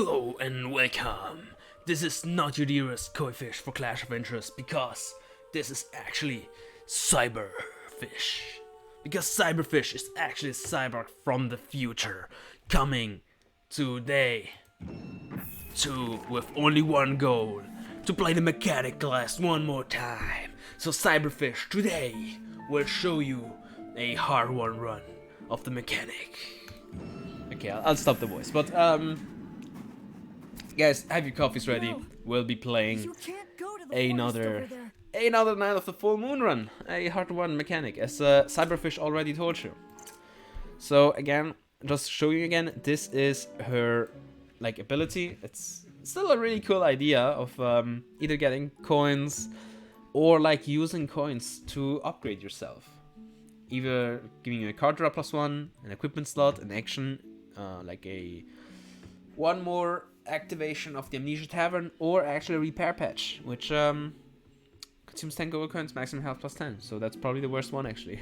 Hello and welcome. This is not your dearest koi fish for Clash of Interest because this is actually Cyberfish. Because Cyberfish is actually a cyborg from the future coming today with only one goal, to play the mechanic class one more time. So Cyberfish today will show you a hard-won run of the mechanic. Okay, I'll stop the voice, but guys, have your coffees ready. We'll be playing another night of the full moon run, a hard-won mechanic, as Cyberfish already told you. So again, just to show you again, this is her like ability. It's still a really cool idea of either getting coins or like using coins to upgrade yourself. Either giving you a card draw +1, an equipment slot, an action, like a one more activation of the Amnesia Tavern, or actually a repair patch, which consumes 10 gold coins, maximum health +10. So that's probably the worst one actually.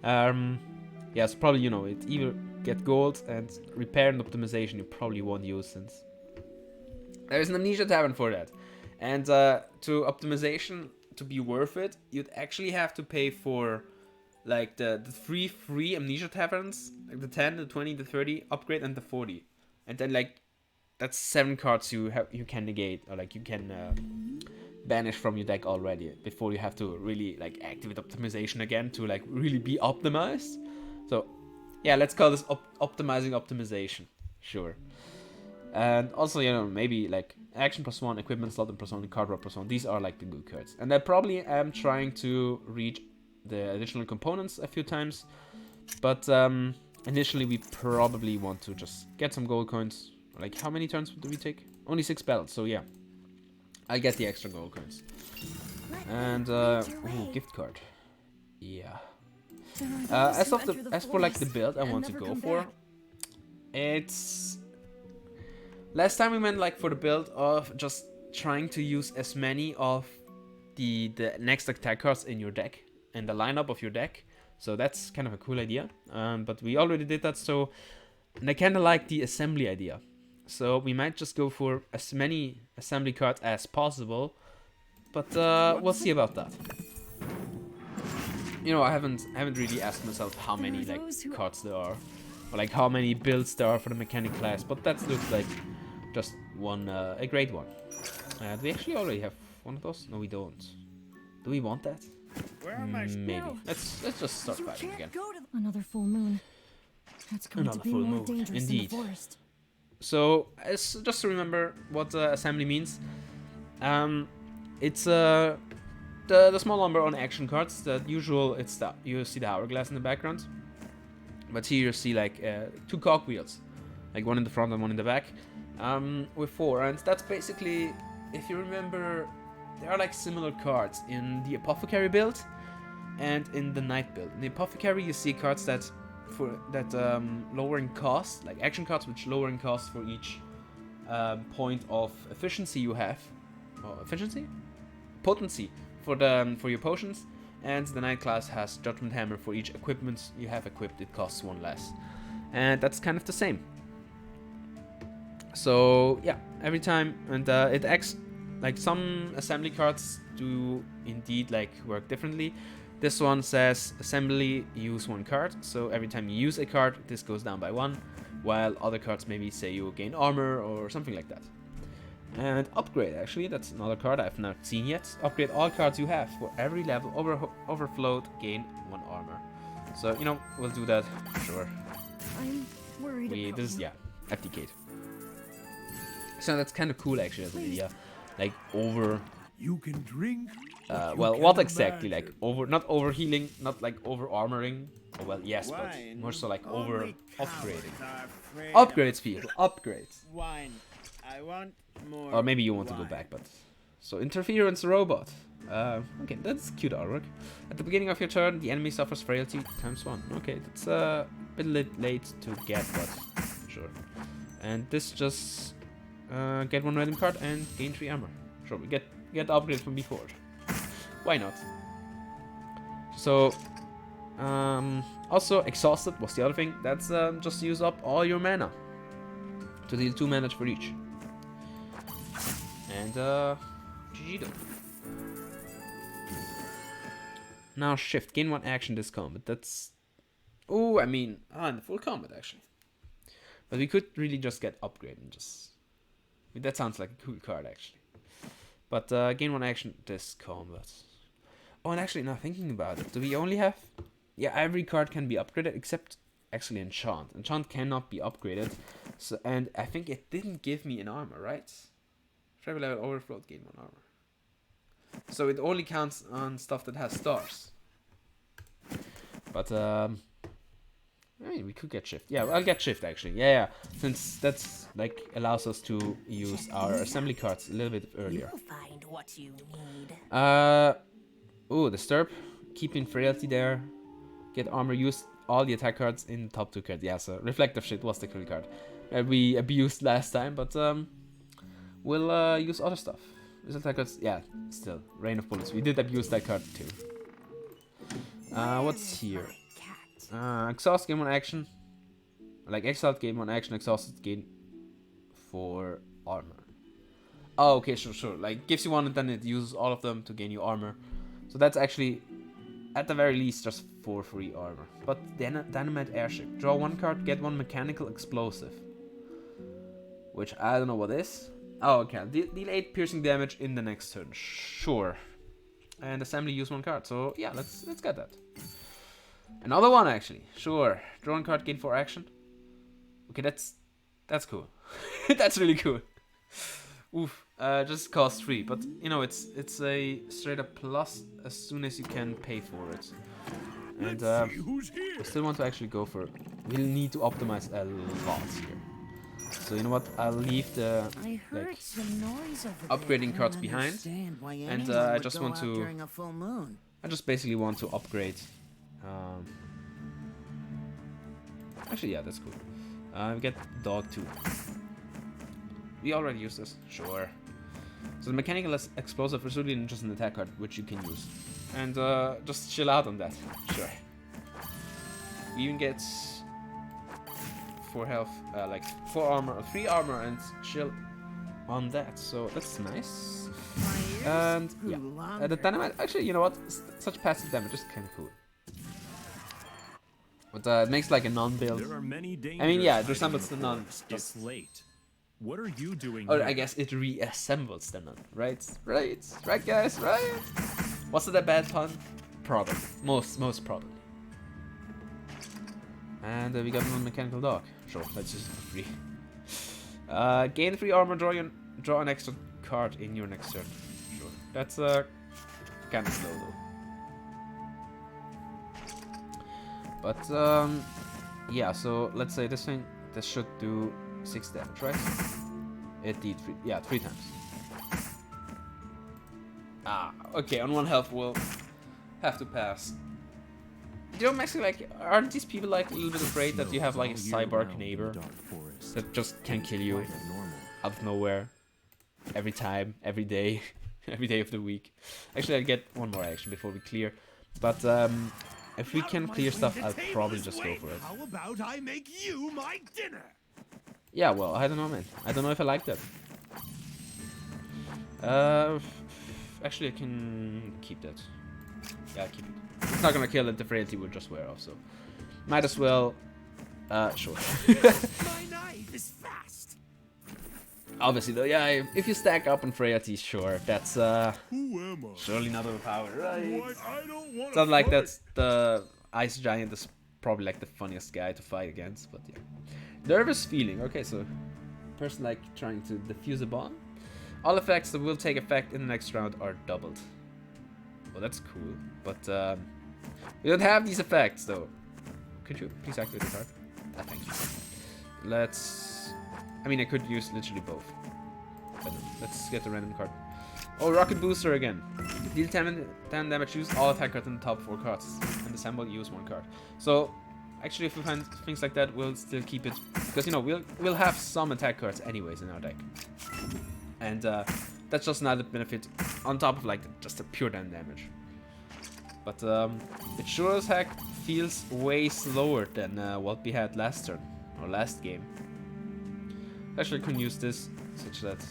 Yeah, so probably, you know, it either get gold and repair and optimization you probably won't use, since there's an Amnesia Tavern for that. And to optimization to be worth it, you'd actually have to pay for like the 3 free Amnesia Taverns, like the 10, the 20, the 30 upgrade, and the 40. And then like that's 7 cards you can negate, or like you can banish from your deck already before you have to really like activate optimization again to like really be optimized. So yeah, let's call this optimization, sure. And also, you know, maybe like action +1, equipment slot and +1, card draw +1. These are like the good cards. And I probably am trying to reach the additional components a few times, but initially we probably want to just get some gold coins. Like, how many turns do we take? Only 6 battles, so yeah, I get the extra gold coins. And ooh, gift card, yeah. As for like the build I want to go for, it's last time we went like for the build of just trying to use as many of the next attack cards in your deck and the lineup of your deck. So that's kind of a cool idea. But we already did that, so, and I kind of like the assembly idea. So we might just go for as many assembly cards as possible, but we'll see about that. You know, I haven't really asked myself how many like cards there are, or like how many builds there are for the mechanic class, but that looks like just one, a great one. Do we actually already have one of those? No, we don't. Do we want that? Maybe. Let's just start fighting again. Another full moon. That's going to be more dangerous in the forest. So, just to remember what assembly means, it's the small number on action cards. The usual, it's that you see the hourglass in the background, but here you see like 2 cogwheels, like one in the front and one in the back, with 4, and that's basically, if you remember, there are like similar cards in the Apothecary build and in the Knight build. In the Apothecary you see cards that lower in cost, like action cards which lower in cost for each point of efficiency you have, or potency for your potions, and the Knight class has Judgment Hammer. For each equipment you have equipped, it costs 1 less, and that's kind of the same. So yeah, every time, and it acts like some assembly cards do indeed like work differently. This one says assembly, use 1 card, so every time you use a card this goes down by 1, while other cards maybe say you gain armor or something like that. And upgrade, actually, that's another card I've not seen yet. Upgrade all cards you have. For every level overflowed, gain 1 armor. So, you know, we'll do that, sure. I'm worried about this is, you. yeah, FTK'd. So that's kind of cool, actually, as an idea. Like, You can drink. well, what exactly? Like, not over healing, not like over armoring. Oh, well, yes, but more so like over upgrading. Upgrades, people, upgrades. Wine. I want more. Or maybe you want to go back, but... So, Interference Robot. Okay, that's cute artwork. At the beginning of your turn, the enemy suffers frailty ×1. Okay, that's a bit late to get, but sure. And this just... get 1 random card and gain 3 armor. Sure, we get the upgrade from before. Why not? So, also, Exhausted was the other thing. That's just use up all your mana to deal 2 damage for each. And GG though. Now shift, gain 1 action this combat. That's... Oh, I mean, in the full combat actually. But we could really just get upgrade and just... That sounds like a cool card actually. But gain 1 action this combat. Oh, and actually now thinking about it, do we only have... Yeah, every card can be upgraded except actually Enchant. Enchant cannot be upgraded. So, and I think it didn't give me an armor, right? Travel level overflow, gain 1 armor. So it only counts on stuff that has stars. But I mean, we could get shift. Yeah, I'll get shift actually. Yeah, since that's like allows us to use our assembly cards a little bit earlier. You'll find what you need. Oh, disturb, keeping frailty there. Get armor. Use all the attack cards in the top 2 cards. Yeah, so reflective shit was the cool card we abused last time, but we'll use other stuff. Is attack cards? Yeah, still rain of bullets. We did abuse that card too. What's here? Exhaust, gain 1 action. Like exiled, gain 1 action. Exhausted, gain 4 armor. Oh, okay, sure. Like gives you 1 and then it uses all of them to gain you armor. So that's actually, at the very least, just 4 free armor. But then dynamite airship. Draw 1 card, get 1 mechanical explosive. Which I don't know what is. Oh, okay. Deal 8 piercing damage in the next turn. Sure. And assembly use 1 card. So yeah, let's get that. Another one actually. Sure. Draw 1 card, gain 4 action. Okay, that's cool. That's really cool. Oof. Just cost 3, but you know it's a straight up plus as soon as you can pay for it. And I still want to actually go for. We'll need to optimize a lot here. So you know what? I'll leave the like upgrading cards behind, and I just want to. I just basically want to upgrade. Actually, yeah, that's cool. We get dog too. We already used this, sure. So the mechanical explosive is really just an attack card which you can use, and just chill out on that. Sure. We even get 4 health, like 4 armor or 3 armor, and chill on that. So that's nice. And yeah, the dynamite. Actually, you know what? Such passive damage is kind of cool. But it makes like a non-build. I mean, yeah, it resembles the non. It's late. What are you doing? Or I guess it reassembles the non, right? Right, guys, right? Was it a bad pun? Probably, most probably. And we got 1 mechanical dog. Sure, let's just 3. Gain 3 armor. Draw an extra card in your next turn. Sure, that's kind of slow though. But yeah, so let's say this should do 6 damage, right? It did 3 times. Okay, on 1 health we'll have to pass. You know, Maxi, like, aren't these people like a little bit afraid that you have like a cyborg neighbor that just can kill you out of nowhere every time, every day, every day of the week? Actually, I'll get 1 more action before we clear, but if we can clear stuff, I'll probably just go for it. How about I make you my dinner? Yeah, well, I don't know, man. I don't know if I like that. Actually, I can keep that. Yeah, keep it. It's not gonna kill it. The frailty will just wear off, so might as well. Sure. My knife is fast. Obviously, though, yeah. If you stack up on frailty, sure, that's Who am I? surely not overpowered, right? What? I don't want. Sounds like that's the ice giant is probably like the funniest guy to fight against, but yeah. Nervous feeling. Okay, so person like trying to defuse a bomb. All effects that will take effect in the next round are doubled. Well, that's cool, but we don't have these effects though. Could you please activate the card? Thank you. Let's. I mean, I could use literally both. But no, let's get the random card. Oh, rocket booster again. Deal 10 damage. Use all attack cards in the top 4 cards, and assemble. Use 1 card. So. Actually, if we find things like that, we'll still keep it, because you know we'll have some attack cards anyways in our deck, and that's just another benefit on top of like just the pure damage. But it sure as heck feels way slower than what we had last turn or last game. Especially can use this such that.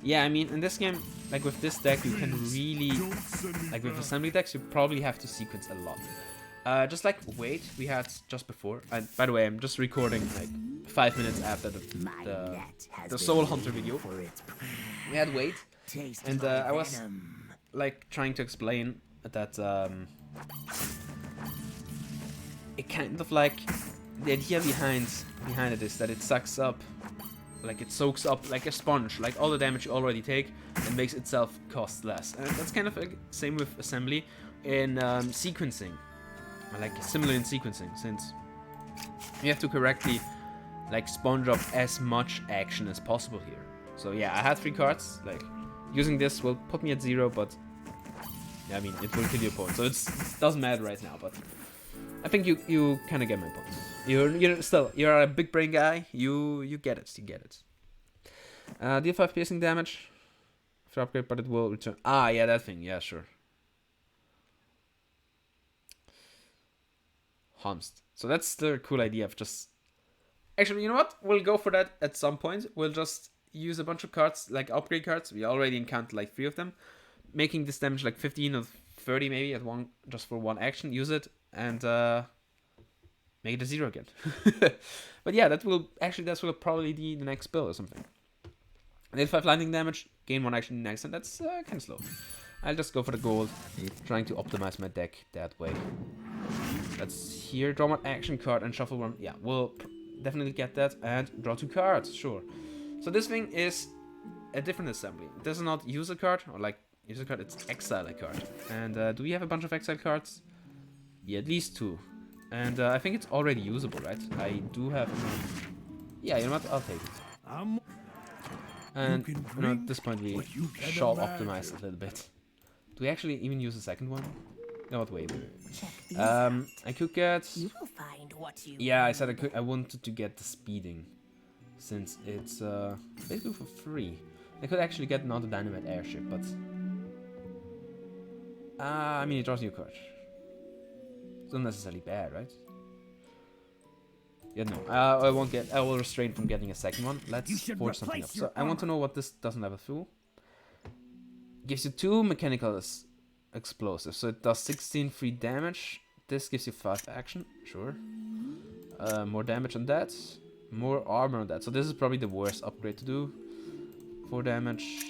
Yeah, I mean, in this game, like with this deck, you can really, like with assembly decks, you probably have to sequence a lot. Just like wait, we had just before. And by the way, I'm just recording like 5 minutes after the Soul Hunter video. We had wait, and I was like trying to explain that it kind of like the idea behind it is that it sucks up. Like it soaks up like a sponge, like all the damage you already take, and makes itself cost less. And that's kind of like same with assembly in sequencing, like similar in sequencing, since you have to correctly like sponge up as much action as possible here. So yeah, I had 3 cards. Like using this will put me at 0, but yeah, I mean it will kill your opponent, so it doesn't matter right now. But I think you kind of get my point. You're a big brain guy. You get it. Deal 5 piercing damage for upgrade, but it will return. Ah, yeah, that thing. Yeah, sure. Humst. So that's the cool idea of just. Actually, you know what? We'll go for that at some point. We'll just use a bunch of cards, like upgrade cards. We already encountered like 3 of them, making this damage like 15 or 30 maybe at one, just for one action. Use it and make it a 0 again. But yeah, that will probably be the next build or something. Deal 5 lightning damage, gain 1 action next, and that's kind of slow. I'll just go for the gold, trying to optimize my deck that way. Let's here draw 1 action card and shuffle 1. Yeah, we'll definitely get that and draw 2 cards, sure. So this thing is a different assembly. It does not use a card or like use a card. It's exile a card. And do we have a bunch of exile cards? Yeah, at least 2. And I think it's already usable, right? I do have enough. Yeah, you know what? I'll take it. And you know, at this point we shall optimize a little bit. Do we actually even use a second one? No, wait. I could get. You will find what you Yeah, I said I could. I wanted to get the speeding, since it's basically for free. I could actually get another dynamite airship, but I mean it draws you a card. It's not necessarily bad, right? Yeah, no. I won't get. I will refrain from getting a second one. Let's forge something up. So I want to know what this doesn't have a through. Gives you 2 mechanical explosives, so it does 16 free damage. This gives you 5 action, sure. More damage on that, more armor on that. So this is probably the worst upgrade to do. 4 damage.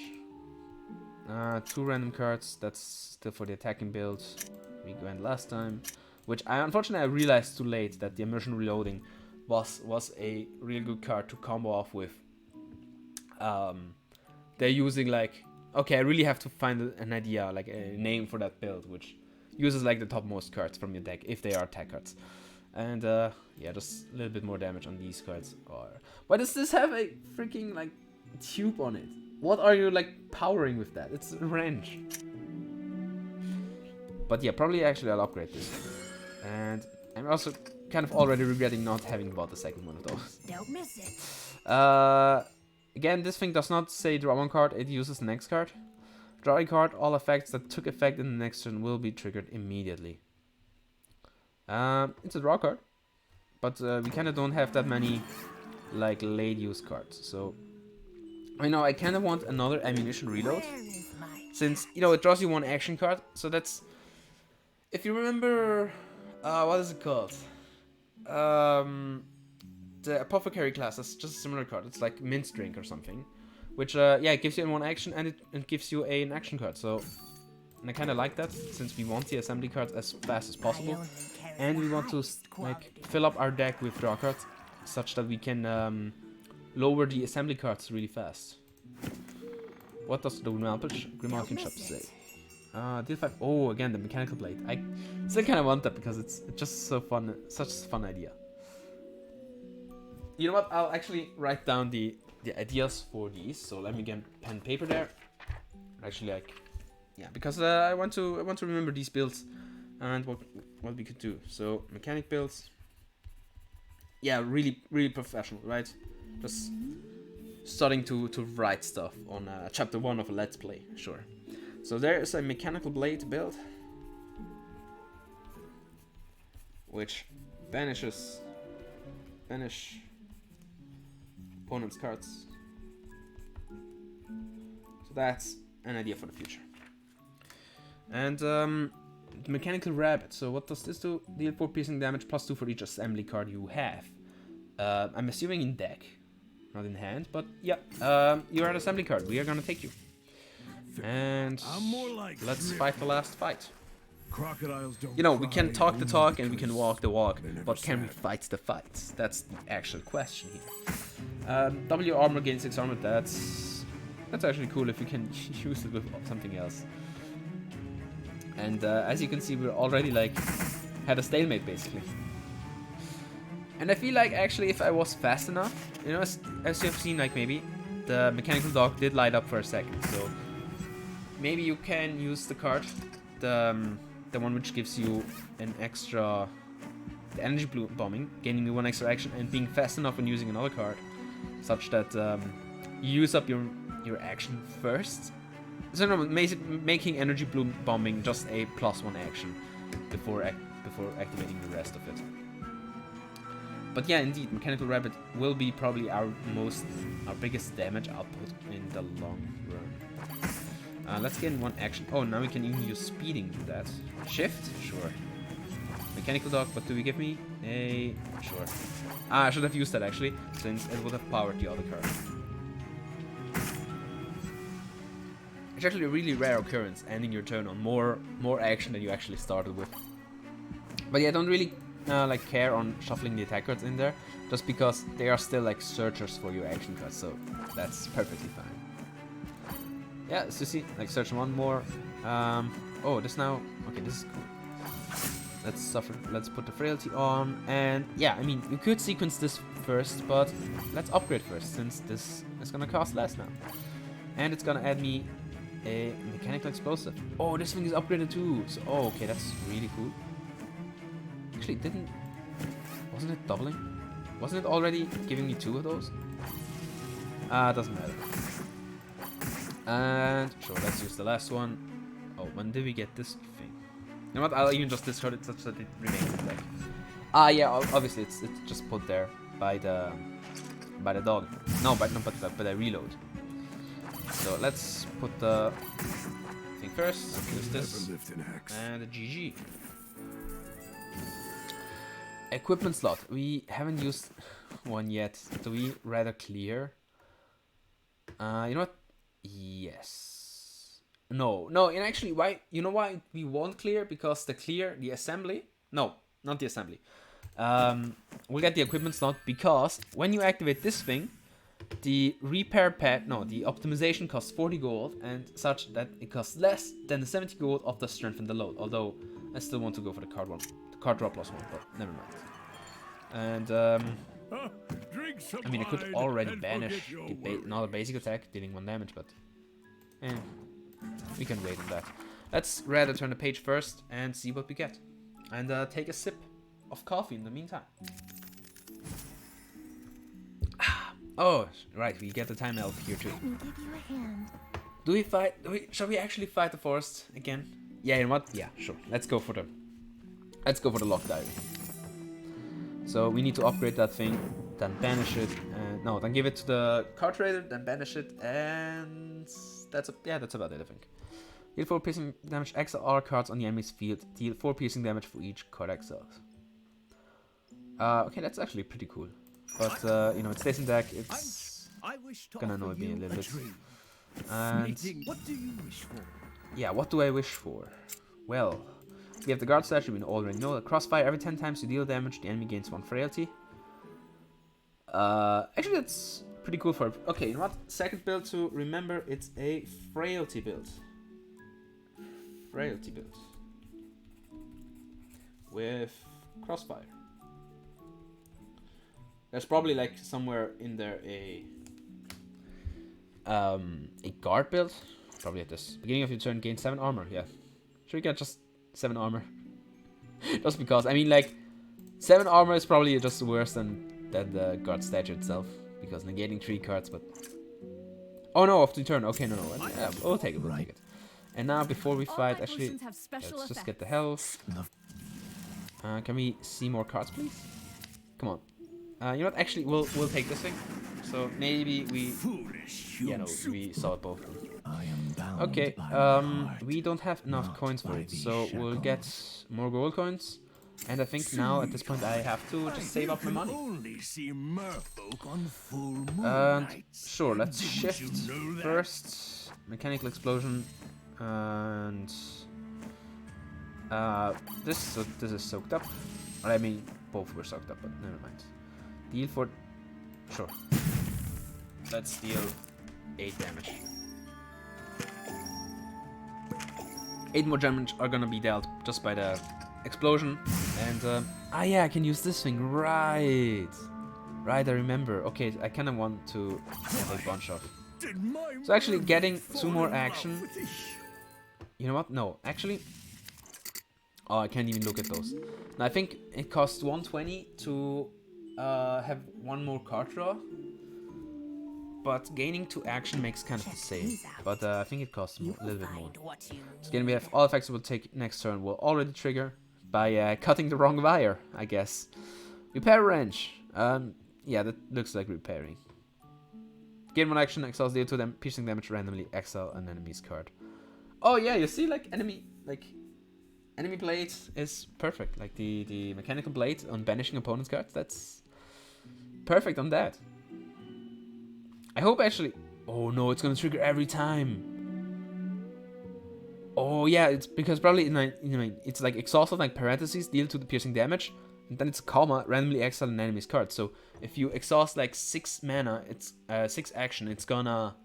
2 random cards. That's still for the attacking build we went last time. Which unfortunately I realized too late that the immersion reloading was a real good card to combo off with. They're using like, okay, I really have to find an idea, like a name for that build, which uses like the topmost cards from your deck if they are attack cards. And yeah, just a little bit more damage on these cards. Why does this have a freaking like tube on it? What are you like powering with that? It's a wrench. But yeah, probably actually I'll upgrade this. And I'm also kind of already regretting not having bought the second one of those. don't miss it. Again, this thing does not say draw 1 card, it uses the next card. Draw a card, all effects that took effect in the next turn will be triggered immediately. It's a draw card, but we kind of don't have that many like late use cards. So I know I kind of want another ammunition reload, since you know it draws you 1 action card. So that's, if you remember, what is it called? The apothecary class. That's just a similar card. It's like mint drink or something, which yeah, it gives you 1 action and it gives you an action card. So, and I kind of like that, since we want the assembly cards as fast as possible, and we want to like fill up our deck with draw cards, such that we can lower the assembly cards really fast. What does the Grimalkin shop say? Deal 5. Oh, again the mechanical blade. I still kind of want that because it's just so fun, such a fun idea. You know what? I'll actually write down the ideas for these. So let me get pen and paper there. Actually, like, yeah, because I want to remember these builds and what we could do. So mechanic builds. Yeah, really professional, right? Just starting to write stuff on chapter 1 of a let's play. Sure. So there is a mechanical blade build, which banish opponent's cards. So that's an idea for the future. And the mechanical rabbit. So what does this do? Deal 4 piercing damage plus 2 for each assembly card you have. I'm assuming in deck, not in hand, but yeah. You're an assembly card. We are gonna take you. And let's fight the last fight. Crocodiles don't You know, we can cry, talk the only talk and we kiss. can walk the walk, They're never but can we sad. fight the fights? That's the actual question here. W armor gains 6 armor. That's actually cool if you can use it with something else. And as you can see, we're already like had a stalemate basically. And I feel like actually if I was fast enough, you know, as you have seen, like maybe the mechanical dog did light up for a second, so maybe you can use the card, the one which gives you an extra, the energy bombing, gaining you 1 extra action and being fast enough when using another card, such that you use up your action first. So no, making energy bombing just a +1 action before activating the rest of it. But yeah, indeed, mechanical rabbit will be probably our biggest damage output in the long run. Let's get in 1 action. Oh, now we can even use speeding to that. Shift? Sure. Mechanical dog, what do we give me? Sure. I should have used that actually, since it would have powered the other card. It's actually a really rare occurrence, ending your turn on more action than you actually started with. But yeah, I don't really like care on shuffling the attack cards in there, just because they are still like searchers for your action cards, so that's perfectly fine. Yeah, so see, like search 1 more. Oh, this now. Okay, this is cool. Let's put the frailty on, and yeah, I mean, you could sequence this first, but let's upgrade first, since this is gonna cost less now, and it's gonna add me a mechanical explosive. Oh, this thing is upgraded too. So, oh, okay, that's really cool. Actually, wasn't it doubling? Wasn't it already giving me 2 of those? Doesn't matter. And sure, let's use the last one. Oh, when did we get this thing? You know what? I'll even just discard it such that it remains in deck. Yeah, obviously it's just put there by the dog. No, but the reload. So let's put the thing first. Use this and a GG. Equipment slot. We haven't used one yet. Do we rather clear? You know what? Yes. No. And actually, why? You know why we won't clear? Because the assembly. No, not the assembly. We'll get the equipment slot because when you activate this thing, the repair pad, the optimization costs 40 gold and such that it costs less than the 70 gold of the strengthen the load. Although I still want to go for the card draw +1, but never mind. And I mean, I could already banish another basic attack, dealing 1 damage, but we can wait on that. Let's rather turn the page first and see what we get, and take a sip of coffee in the meantime. Oh, right, we get the time elf here too. Let me give you a hand. Do we fight? Shall we actually fight the forest again? Yeah, you know what? Yeah, sure. Let's go for the lock diary. So we need to upgrade that thing, then banish it, and then give it to the card trader, then banish it, and that's about it, I think. Deal 4 piercing damage, exile all cards on the enemy's field. Deal 4 piercing damage for each card exiled. Okay, that's actually pretty cool. But you know, it stays in deck. It's gonna annoy me a little bit. And what do you wish for? yeah, what do I wish for? Well, we have the guard statue. We already know that crossfire. Every 10 times you deal damage, the enemy gains 1 frailty. Actually, that's pretty cool for. Okay, you know what? Second build to remember. It's a frailty build. Frailty build with crossfire. There's probably like somewhere in there a guard build. Probably at this beginning of your turn, gain 7 armor. Yeah, should we get just 7 armor? Just because I mean, like 7 armor is probably just worse than the guard statue itself, because negating 3 cards. But oh no, off the turn. Okay, no. Yeah, we'll take it. We'll take it. And now before we fight, actually, let's just get the health. Can we see more cards, please? Come on. You know what? Actually, we'll take this thing. So So maybe we... Foolish, Yeah, no, we saw it both. I am bound Okay, by my heart, we don't have enough not coins for by it, these so we'll get more gold coins. And I think now at this point I have to just save up my money. Only see merfolk on full moon And nights. sure, let's Didn't shift you know that? first. Mechanical explosion, and this is soaked up. I mean, both were soaked up, but never mind. Deal for sure. Let's deal 8 damage. 8 more damage are gonna be dealt just by the explosion. And yeah, I can use this thing, right? Right, I remember. Okay, I kind of want to have a bunch of. So actually, getting 2 more action. You know what? No, actually. Oh, I can't even look at those. Now, I think it costs 120 to have 1 more card draw. But gaining 2 action makes kind of the same. But I think it costs a little bit more. So again, we have all effects that will take next turn will already trigger by cutting the wrong wire, I guess. Repair range. Yeah, that looks like repairing. Gain 1 action, exiles deal 2 piercing damage, randomly exile an enemy's card. Oh yeah, you see, like enemy blade is perfect. Like the mechanical blade on banishing opponent's cards. That's perfect on that. I hope actually. Oh no, it's gonna trigger every time. Oh yeah, it's because probably it's like exhausted, like parentheses, deal 2 the piercing damage, and then it's comma, randomly exile an enemy's card. So if you exhaust like 6 mana, it's 6 action, it's gonna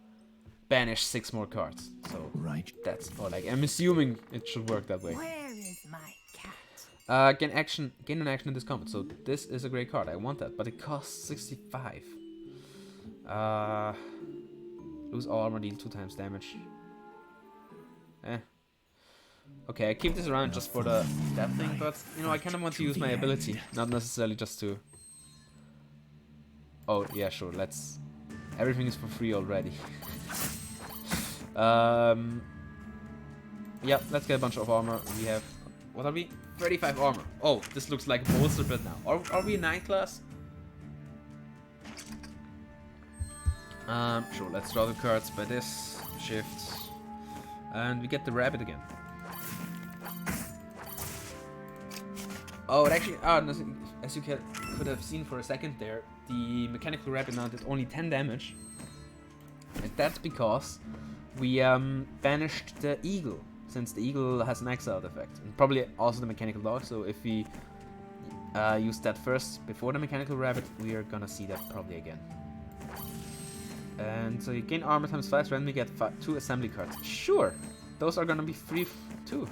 banish 6 more cards. So Right. that's or like I'm assuming it should work that way. Where is my cat? Gain an action in this combat. So this is a great card. I want that, but it costs 65. Lose all armor, deal 2 times damage. Okay, I keep this around just for that thing, but you know I kind of want to use my ability, not necessarily just to. Oh yeah, sure. Everything is for free already. Yeah, let's get a bunch of armor. We have, what are we? 35 armor. Oh, this looks like a bolster build now. Are we a 9 class? Sure, let's draw the cards by this. Shift. And we get the rabbit again. Oh, it actually, as you could have seen for a second there, the mechanical rabbit now did only 10 damage. And that's because we banished the eagle, since the eagle has an exiled effect. And probably also the mechanical dog, so if we use that first before the mechanical rabbit, we are gonna see that probably again. And so you gain armor times 5, randomly get 2 assembly cards. Sure, those are gonna be free too.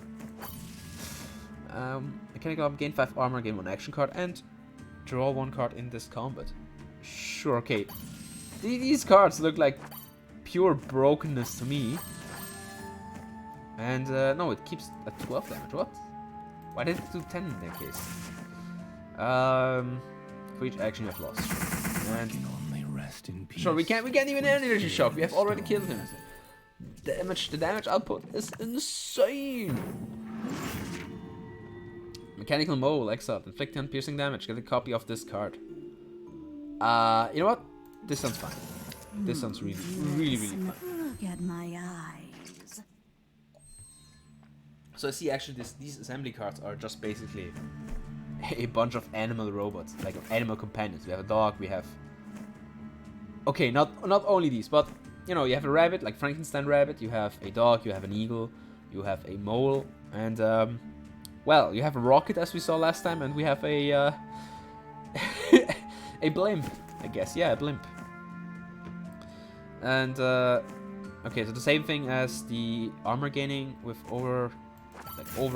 Mechanical up, gain 5 armor, gain 1 action card, and draw 1 card in this combat. Sure, okay. These cards look like pure brokenness to me. And no, it keeps at 12 damage. What? Why did it do 10 in that case? For each action you have lost. And Rest in peace. sure, we can't even energy shock. We have already killed him. The damage output is insane. Mechanical mole, exiled, inflicting piercing damage. Get a copy of this card. You know what? This sounds fine. This sounds really fun. Look at my eyes. So I see actually these assembly cards are just basically a bunch of animal robots, like animal companions. We have a dog, we have. Okay, not only these, but you know, you have a rabbit, like Frankenstein rabbit, you have a dog, you have an eagle, you have a mole, and well, you have a rocket as we saw last time, and we have a a blimp, I guess. Yeah, a blimp. And okay, so the same thing as the armor gaining with over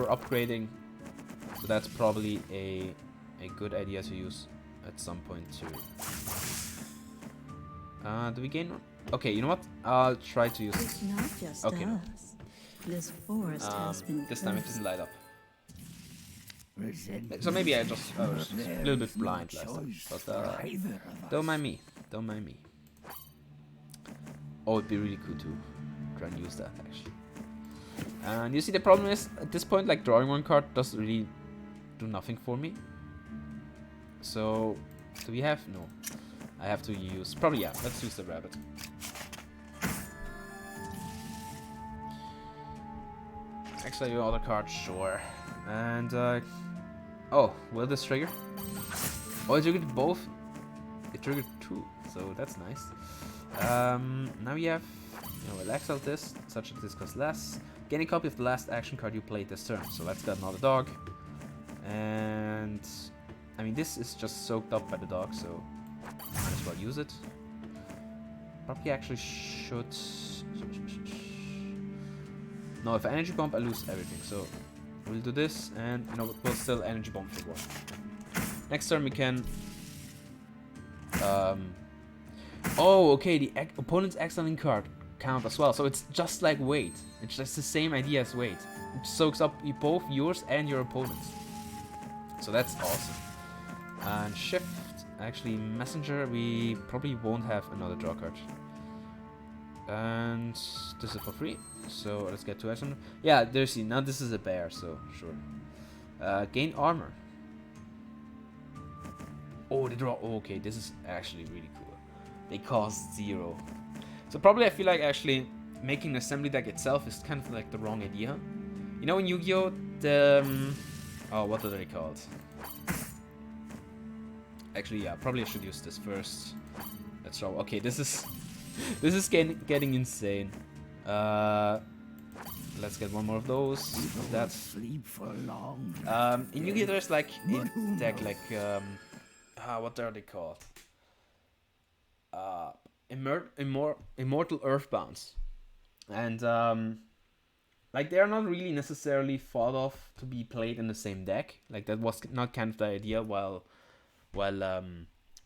upgrading. So that's probably a good idea to use at some point too. Do we gain one? Okay, you know what? I'll try to use It's not just Okay, no. us. This forest has been this time it cursed. didn't light up. So maybe I was just a little bit blind last time. But don't mind me. Don't mind me. Oh, it'd be really cool to try and use that actually. And you see, the problem is at this point, like drawing 1 card doesn't really do nothing for me. So do we have no? I have to use... Probably, yeah. Let's use the rabbit. Actually, your other card, sure. And, oh, will this trigger? Oh, it triggered both. It triggered 2, so that's nice. Now we have... we'll exile this, such that this costs less. Gain a copy of the last action card you played this turn. So let's get another dog. And... I mean, this is just soaked up by the dog, so... might as well use it. Probably actually should... No, if I energy bomb, I lose everything. So we'll do this, and we'll still energy bomb for 1. Next turn we can. Oh, okay. The opponent's exiling card count as well. So it's just like weight. It's just the same idea as weight. It soaks up both yours and your opponent's. So that's awesome. And shift. Actually, messenger. We probably won't have another draw card. And this is for free. So let's get to action. Yeah, there's now this is a bear, so sure. Gain armor. Oh, they draw. Oh, okay, this is actually really cool. They cost 0. So probably I feel like actually making an assembly deck itself is kind of like the wrong idea. You know in Yu-Gi-Oh the oh, what are they called? Actually, yeah, probably I should use this first. Let's draw. Okay, this is this is getting insane. Let's get one more of those. That's sleep for long. in Yu-Gi-Oh there's like a deck like what are they called? Immortal Earthbounds, and like they are not really necessarily thought of to be played in the same deck. Like that was not kind of the idea while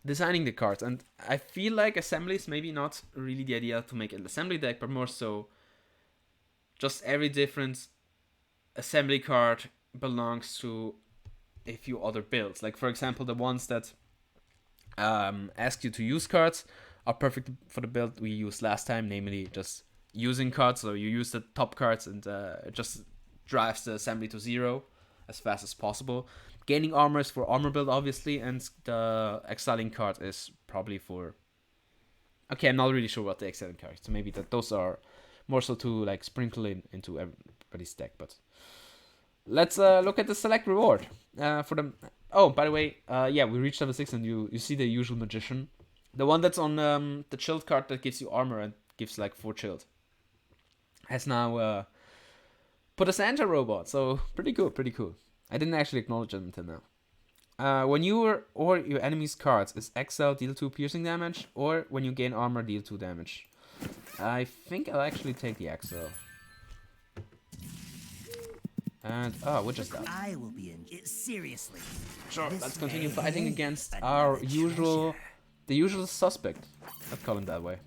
designing the cards, and I feel like assemblies maybe not really the idea to make an assembly deck, but more so just every different assembly card belongs to a few other builds. Like for example, the ones that ask you to use cards are perfect for the build we used last time, namely just using cards. So you use the top cards and it just drives the assembly to 0 as fast as possible. Gaining armor is for armor build, obviously, and the exiling card is probably for... Okay, I'm not really sure what the exiling card is, so maybe those are more so to like sprinkle into everybody's deck. But let's look at the select reward for them. Oh, by the way, yeah, we reached level 6, and you see the usual magician, the one that's on the chilled card that gives you armor and gives like 4 chilled, has now put a Santa robot. So pretty cool, pretty cool. I didn't actually acknowledge it until now. When you or your enemy's cards is exiled, deal 2 piercing damage, or when you gain armor, deal 2 damage. I think I'll actually take the exile. And which is that? I will be in it seriously. Sure, let's continue fighting against our usual suspect. Let's call him that way.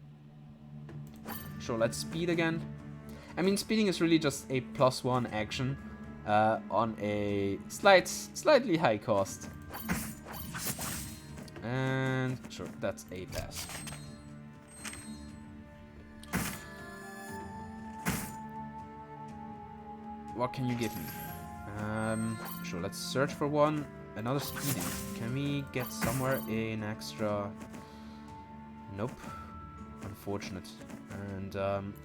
Sure, let's speed again. I mean, speeding is really just a +1 action on a slightly high cost. And sure, that's a pass. What can you give me? Sure, let's search for one. Another speeding. Can we get somewhere an extra? Nope. Unfortunate. And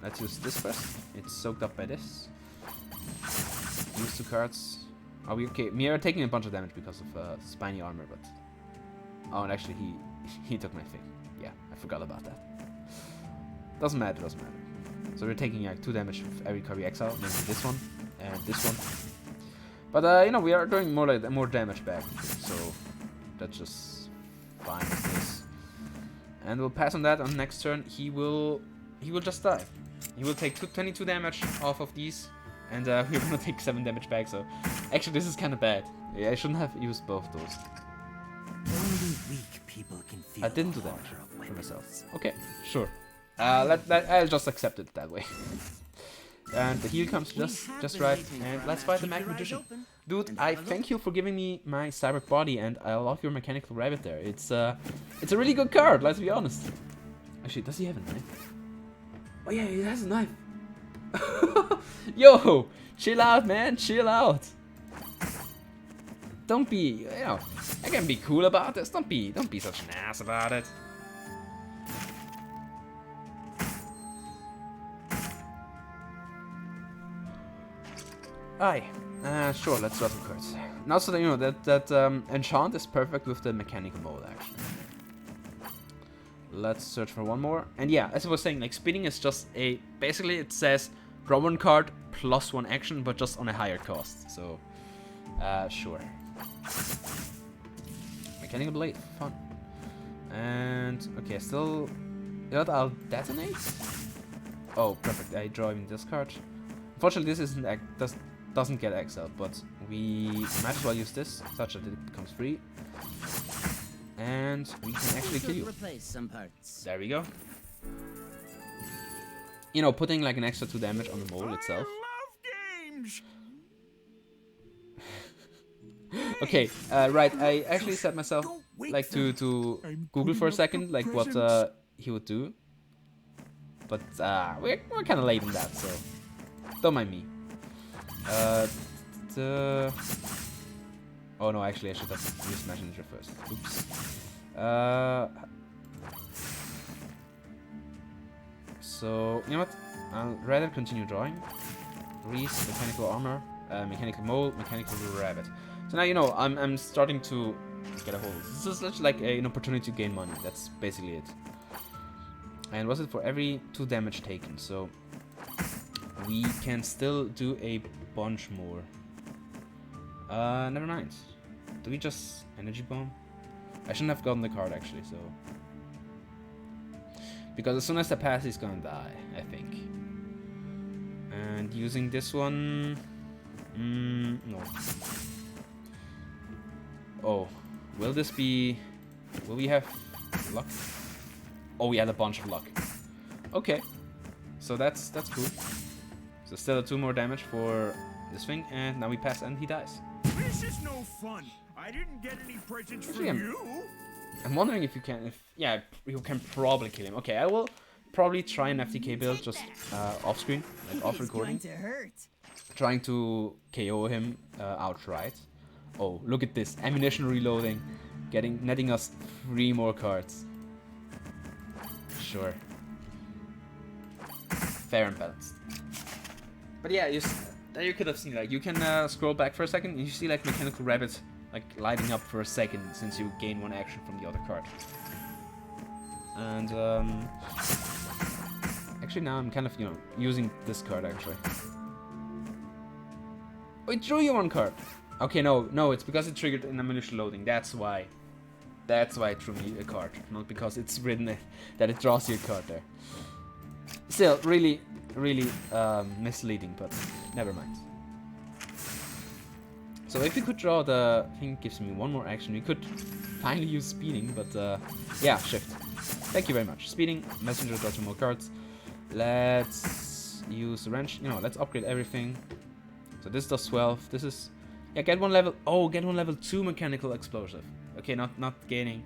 let's use this first. It's soaked up by this. Use 2 cards. Are we okay? We are taking a bunch of damage because of spiny armor, but... Oh, and actually he took my thing. Yeah, I forgot about that. Doesn't matter, doesn't matter. So we're taking like 2 damage with every card we exile, namely this one and this one. But you know, we are doing more damage back, so that's just fine with this. And we'll pass on that. On next turn, he will just die. He will take 22 damage off of these, and we're gonna take 7 damage back. So actually, this is kind of bad. Yeah, I shouldn't have used both those. Only weak people can feel I didn't do that for myself. Okay, sure. I'll just accept it that way. And the heal comes just right. And let's fight the Mag Magician. Dude, I thank you for giving me my cyber body, and I love your mechanical rabbit there. It's a really good card, let's be honest. Actually, does he have a knife? Oh yeah, he has a knife. Yo, chill out, man, chill out. Don't be, you know, I can be cool about this. Don't be such an ass about it. Aye. Sure, let's draw some cards. Now so that you know that enchant is perfect with the mechanical mode actually. Let's search for one more. And yeah, as I was saying, like speeding is just a basically it says draw one card plus one action, but just on a higher cost. So sure. Mechanical blade, fun. And okay, still you know what, I'll detonate? Oh perfect, I draw even this card. Unfortunately this isn't doesn't get exiled, but we might as well use this such that it becomes free. And we can actually kill you. Replace some parts. There we go. You know, putting like an extra 2 damage on the mole itself. Okay, right. I actually set myself like to Google for a second, like what he would do. But we're kind of late on that, so don't mind me. Oh no, actually I should have used Messenger first. Oops. So, you know what? I'll rather continue drawing. Reese, mechanical armor, mechanical mole, mechanical rabbit. So now you know I'm starting to get a hold. This is such like an opportunity to gain money. That's basically it. And was it for every 2 damage taken? So we can still do a bunch more. Never mind. Do we just energy bomb? I shouldn't have gotten the card actually, so because as soon as I pass he's gonna die, I think. And using this one no. Oh, will this be, will we have luck? Oh, we had a bunch of luck. Okay, so that's cool. So still 2 more damage for this thing, and now we pass and he dies. This is no fun. I didn't get any presents Actually, from you. I'm wondering if you can, yeah, you can probably kill him. Okay, I will probably try an FTK build just off screen, like off recording. It's going to hurt. Trying to KO him outright. Oh, look at this. Ammunition reloading. Netting us 3 more cards. Sure. Fair and balanced. But yeah, you could have seen, like, you can scroll back for a second and you see, like, mechanical rabbit, like, lighting up for a second since you gain 1 action from the other card. And, actually now I'm kind of, you know, using this card, actually. Oh, it drew you 1 card. Okay, no, it's because it triggered an ammunition loading. That's why it drew me a card, not because it's written that it draws you a card there. Still, really misleading, but never mind. So if we could draw the thing, gives me 1 more action. We could finally use speeding, but yeah, shift. Thank you very much. Speeding, messenger, draw 2 more cards. Let's use wrench. You know, let's upgrade everything. So this does 12. This is, yeah, get 1 level. Oh, get 1 level 2 mechanical explosive. Okay, not gaining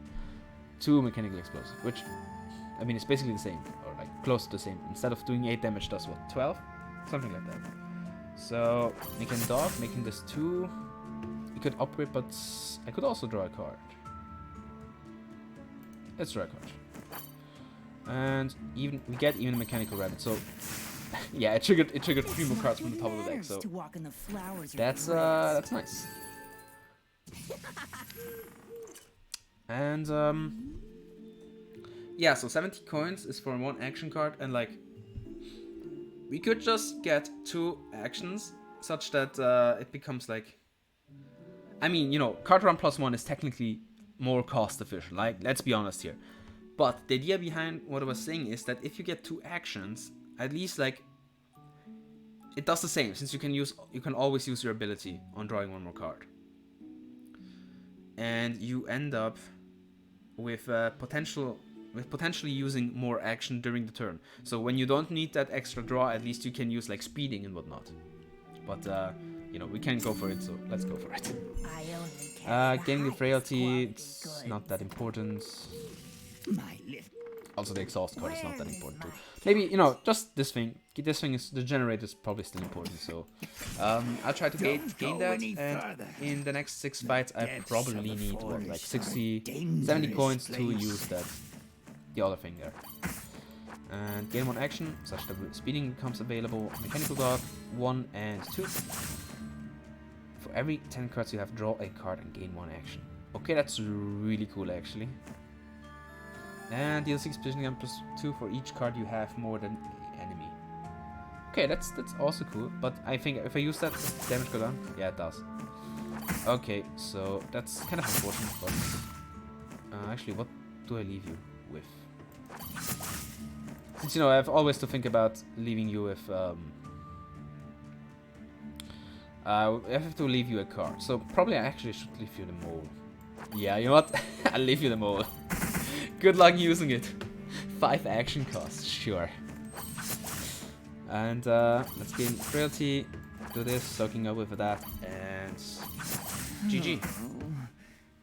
2 mechanical explosive, which I mean it's basically the same, or like close to the same. Instead of doing 8 damage, does what? 12, something like that. So we can dog, making this 2. We could upgrade, but I could also draw a card. Let's draw a card, and even we get even a mechanical rabbit. So. Yeah, it triggered 3 more cards from the top of the deck, so that's nice. And yeah, so 70 coins is for 1 action card, and like we could just get 2 actions such that it becomes like, I mean, you know, card run plus 1 is technically more cost efficient, like let's be honest here. But the idea behind what I was saying is that if you get 2 actions, at least like it does the same, since you can always use your ability on drawing 1 more card, and you end up with potentially using more action during the turn. So when you don't need that extra draw, at least you can use like speeding and whatnot. But you know, we can go for it, so let's go for it. Getting the frailty, it's not that important. Also, the exhaust card is not that important too. Maybe, you know, just this thing. This thing is, the generator is probably still important, so I'll try to gain that, and in the next 6 fights I probably need what, like 70 coins to use the other thing there. And gain 1 action, such that speeding becomes available. Mechanical dog 1 and 2. For every 10 cards you have, draw a card and gain 1 action. Okay, that's really cool actually. And deal 6 position damage +2 for each card you have more than the enemy. Okay, that's also cool. But I think if I use that, does damage go down? Yeah, it does. Okay, so that's kind of unfortunate. But actually, what do I leave you with? Since you know, I have always to think about leaving you with. I have to leave you a card. So probably I actually should leave you the mole. Yeah, you know what? I'll leave you the mole. Good luck using it. 5 action costs, sure. And let's gain frailty. Do this, soaking up with that, and GG.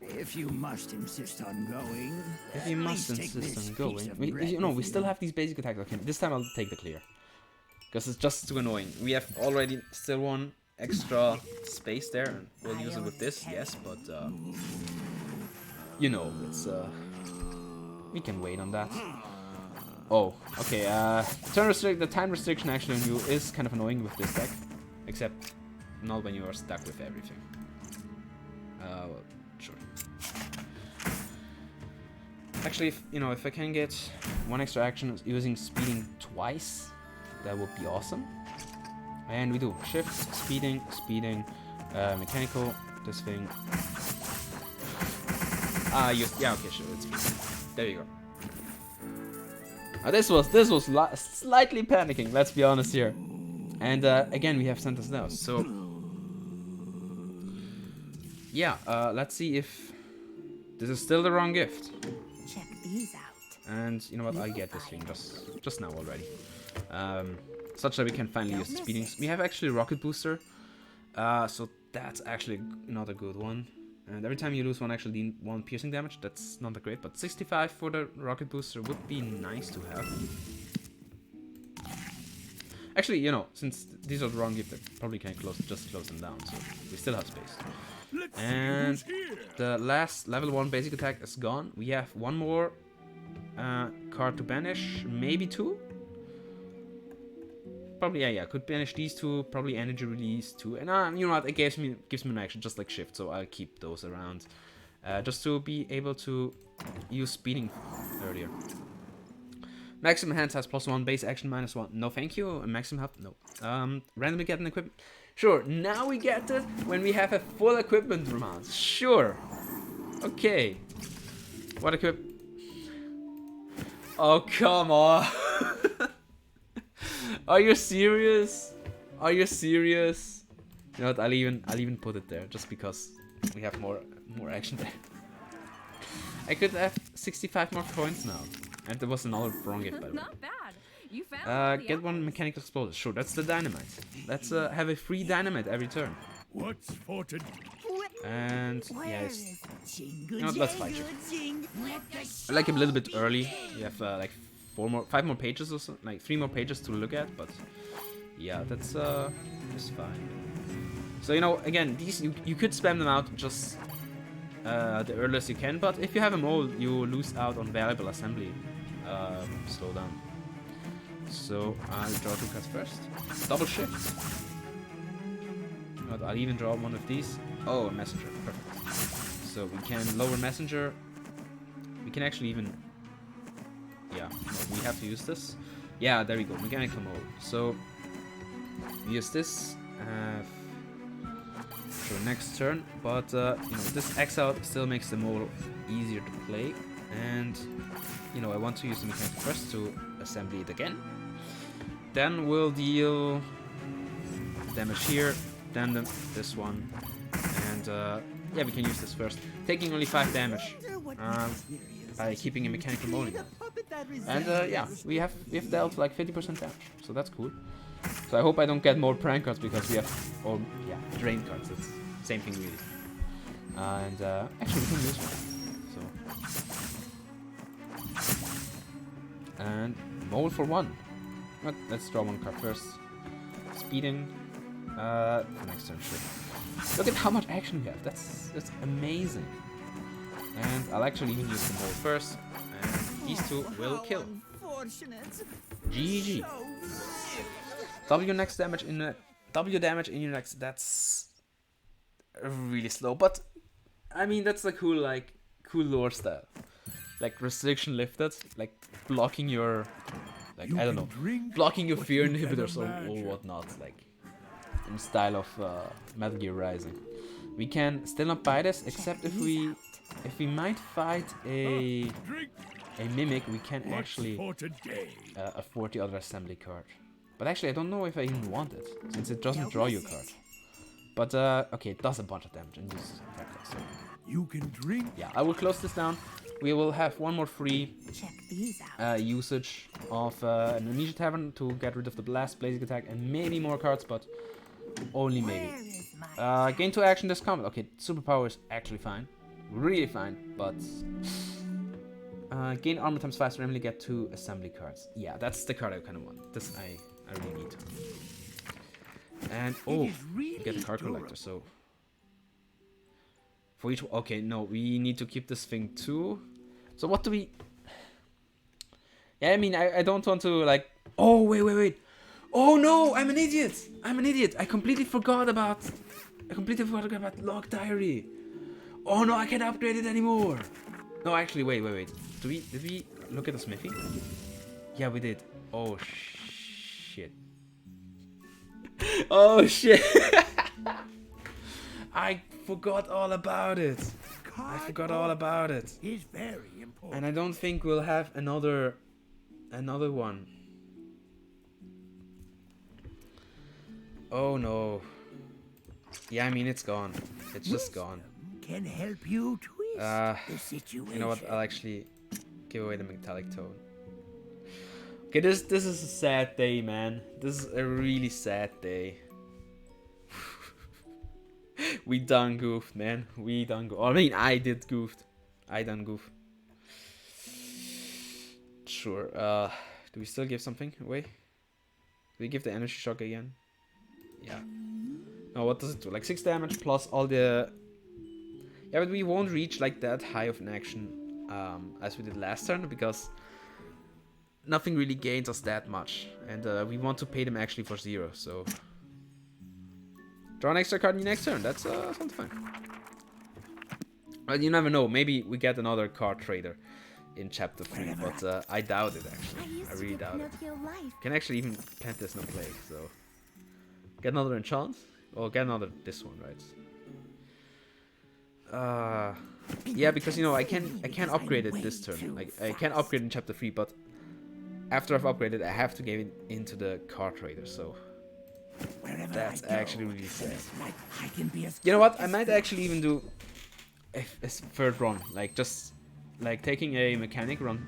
If you must insist on going, If you must insist on going, we still have these basic attacks. Okay, this time I'll take the clear, because it's just too annoying. We have already still 1 extra space there, and we'll use it with this, yes, but you know, it's we can wait on that. Oh, okay. The time restriction actually on you is kind of annoying with this deck, except not when you are stuck with everything. Well, sure. Actually, if I can get 1 extra action using speeding twice, that would be awesome. And we do shift, speeding, mechanical, this thing. Yeah, okay, sure, it's speeding. There you go. This was slightly panicking, let's be honest here. And again, we have Santa's now, so yeah, let's see if this is still the wrong gift. Check these out. And you know what, I get this thing just now already. Such that we can finally use the speeding. We have actually rocket booster, so that's actually not a good one. And every time you lose 1 actually deal 1 piercing damage, that's not that great, but 65 for the rocket booster would be nice to have. Actually, since these are the wrong gift, I probably can just close them down, so we still have space. And the last level 1 basic attack is gone. We have 1 more card to banish, maybe 2. Probably, yeah, could banish these 2, probably energy release 2, and you know what, it gives me an action just like shift, so I'll keep those around, just to be able to use speeding earlier. Maximum hands has +1, base action -1, no thank you, and maximum health, no. Randomly get an equipment, sure, now we get it when we have a full equipment amount, sure, okay. What equip? Oh, come on. Are you serious? Are you serious? You know what? I'll even put it there just because we have more action there. I could have 65 more coins now, and there was another wrong gift by the way. Not bad. You found Get 1 mechanical exploder. Sure, that's the dynamite. Let's have a free dynamite every turn. what's for to And yeah, Jingle, no, let's fight you. I like him a little bit early. You have like 5 more pages or so, like 3 more pages to look at, but yeah, that's fine. So again, these you could spam them out just the earliest you can, but if you have a mole, you lose out on valuable assembly slowdown. So I'll draw 2 cards first. Double shift. But I'll even draw 1 of these. Oh, a messenger, perfect. So we can lower messenger. We can actually even. Yeah, no, we have to use this. Yeah, there we go, mechanical mole. So use this for next turn, but this exile still makes the mole easier to play, and I want to use the mechanical first to assemble it again. Then we'll deal damage here, then this one, and yeah, we can use this first, taking only 5 damage by keeping a mechanical mole. And yeah, we have dealt like 50% damage, so that's cool. So I hope I don't get more prank cards because we have, drain cards. It's same thing really. And actually we can use one. So and mole for 1. Let's draw 1 card first. Speeding. For next turn, sure. Look at how much action we have. That's amazing. And I'll actually even use the mole first. And these 2 will kill. GG. W damage in your next. That's really slow. But I mean, that's a cool lore style. Like restriction lifted, like blocking your, like You I don't can know, drink blocking your what fear you can inhibitors or imagine. whatnot, like in style of Metal Gear Rising. We can still not buy this, except if we might fight a Drink mimic, we can what's actually for today. afford the other assembly card. But actually, I don't know if I even want it, since it doesn't draw you a card. But okay, it does a bunch of damage and uses effector, so You can drink. yeah, I will close this down. We will have one more free Check these out. usage of an Amnesia Tavern to get rid of the Blast, Blazing Attack, and maybe more cards, but only maybe. Where is my Gain 2 action this combat. Okay, superpower is actually fine. Really fine, but gain armor times 5 to randomly get 2 assembly cards. Yeah, that's the card I kind of want. This I really need. And oh, is really we get a card collector, so for each okay, no, we need to keep this thing too. So what do we? Yeah, I mean, I don't want to like. Oh wait. Oh no, I'm an idiot. I completely forgot about log diary. Oh no, I can't upgrade it anymore. No, actually, wait. Did we look at the smithy? Yeah, we did. Oh shit. Oh shit. I forgot all about it. Is very important. And I don't think we'll have another one. Oh no. Yeah, I mean, it's gone. It's just gone. Can help you twist the situation. You know what? I'll actually give away the metallic tone. Okay, this is a sad day, man. This is a really sad day. We done goofed, man. We done goofed. I mean, I did goofed. I done goofed. Sure. Do we still give something away? Do we give the energy shock again? Yeah. No, what does it do? Like 6 damage plus all the... Yeah, but we won't reach like that high of an action as we did last turn, because nothing really gains us that much. And we want to pay them actually for 0, so... Draw an extra card in your next turn. That's sounds fine. But you never know. Maybe we get another card trader in chapter 3, but I doubt it actually. I really doubt it. Can actually even plant this no plague, so get another enchant or get another this one, right? Yeah, because you know I can upgrade it this turn. Like I can upgrade in chapter 3, but after I've upgraded, I have to give it into the card trader. So that's actually really sad. You know what? I might actually even do a third run, like just like taking a mechanic run,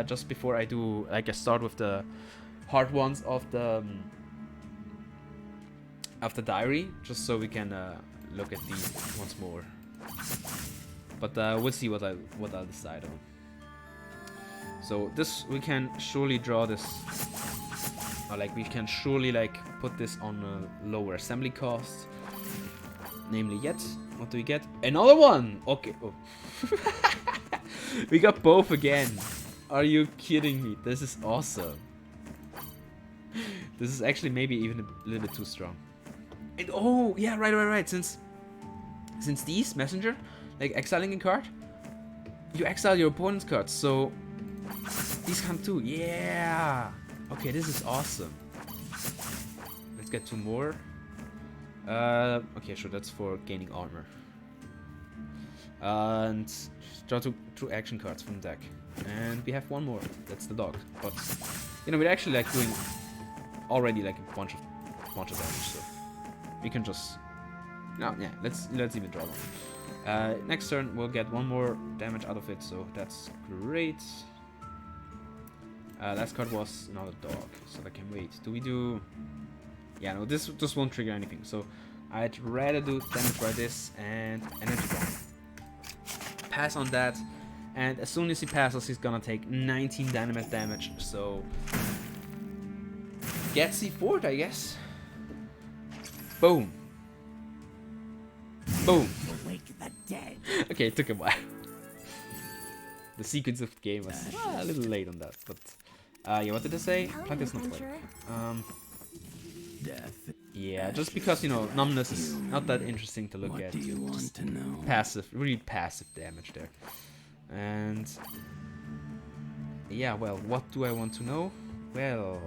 just before I do like I start with the hard ones of the diary, just so we can look at these once more. But we'll see what I'll decide on. So this we can surely draw this, or like we can surely like put this on a lower assembly cost. Namely, yet what do we get? Another one. Okay. Oh. We got both again. Are you kidding me? This is awesome. This is actually maybe even a little bit too strong. And oh yeah, right. Since these messenger, like exiling a card, you exile your opponent's cards, so these come too. Yeah. Okay, this is awesome. Let's get 2 more. Okay, sure, that's for gaining armor. And draw 2 action cards from the deck. And we have 1 more. That's the dog. But you know, we're actually like doing already like a bunch of damage, so we can just yeah, let's even draw 1. Next turn we'll get 1 more damage out of it, so that's great. Last card was another dog, so I can wait. Do we do... Yeah, no, this just won't trigger anything, so I'd rather do damage by this and energy bomb. Pass on that, and as soon as he passes, he's gonna take 19 dynamite damage, so... Get C4'd, I guess. Boom. Boom. Awake the dead. Okay, it took a while. The sequence of the game was a little late on that, but... yeah, what did I say? Plant is not like... Death. Yeah, just because, you know, numbness is not that interesting to look What at. do you want to know? Passive, really passive damage there. And yeah, well, what do I want to know? Well,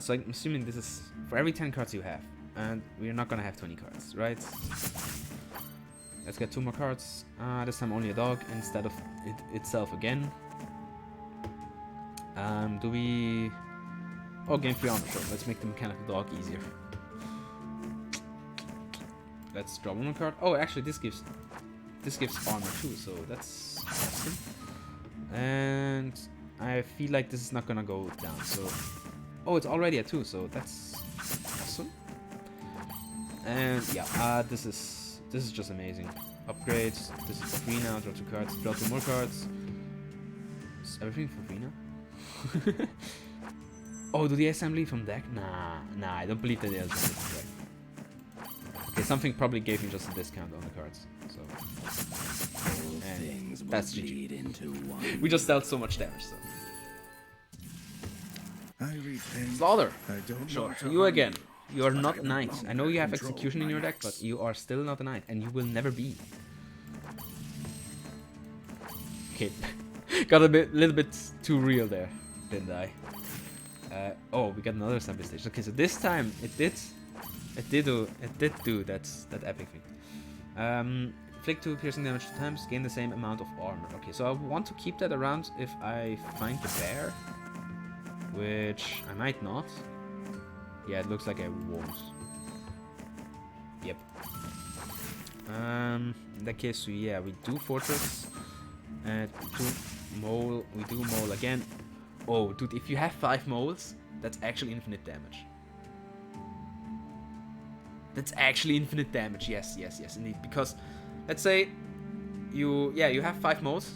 so I'm assuming this is for every 10 cards you have, and we're not gonna have 20 cards, right? Let's get 2 more cards. This time only a dog instead of it itself again. Do we? Oh, game 3 armor. Sure. Let's make the mechanical dog easier. Let's draw 1 more card. Oh, actually, this gives armor too, so that's awesome. And I feel like this is not gonna go down. So, oh, it's already at 2, so that's awesome. And yeah, this is just amazing. Upgrades. This is for free now. Draw 2 cards. Draw 2 more cards. Is everything for free now? Oh, do the assembly from deck? Nah, I don't believe that they assembly from deck. Okay, something probably gave me just a discount on the cards. So, and that's GG. We just dealt so much damage. So, I repent. Slaughter. I don't Sure. want to You harm again. you. You are But not I a no knight. I know longer you have control execution in my your deck, acts. but you are still not a knight, and you will never be. Okay, got a little bit too real there, didn't I? Oh, we got another assembly station. Okay, so this time it did do that epic thing. Inflict 2 piercing damage 2 times, gain the same amount of armor. Okay, so I want to keep that around if I find the bear, which I might not. Yeah, it looks like I won't. Yep. In that case, so yeah, we do fortress and we do mole again. Oh, dude, if you have 5 moles, that's actually infinite damage. That's actually infinite damage. Yes, indeed. Because, let's say you have 5 moles,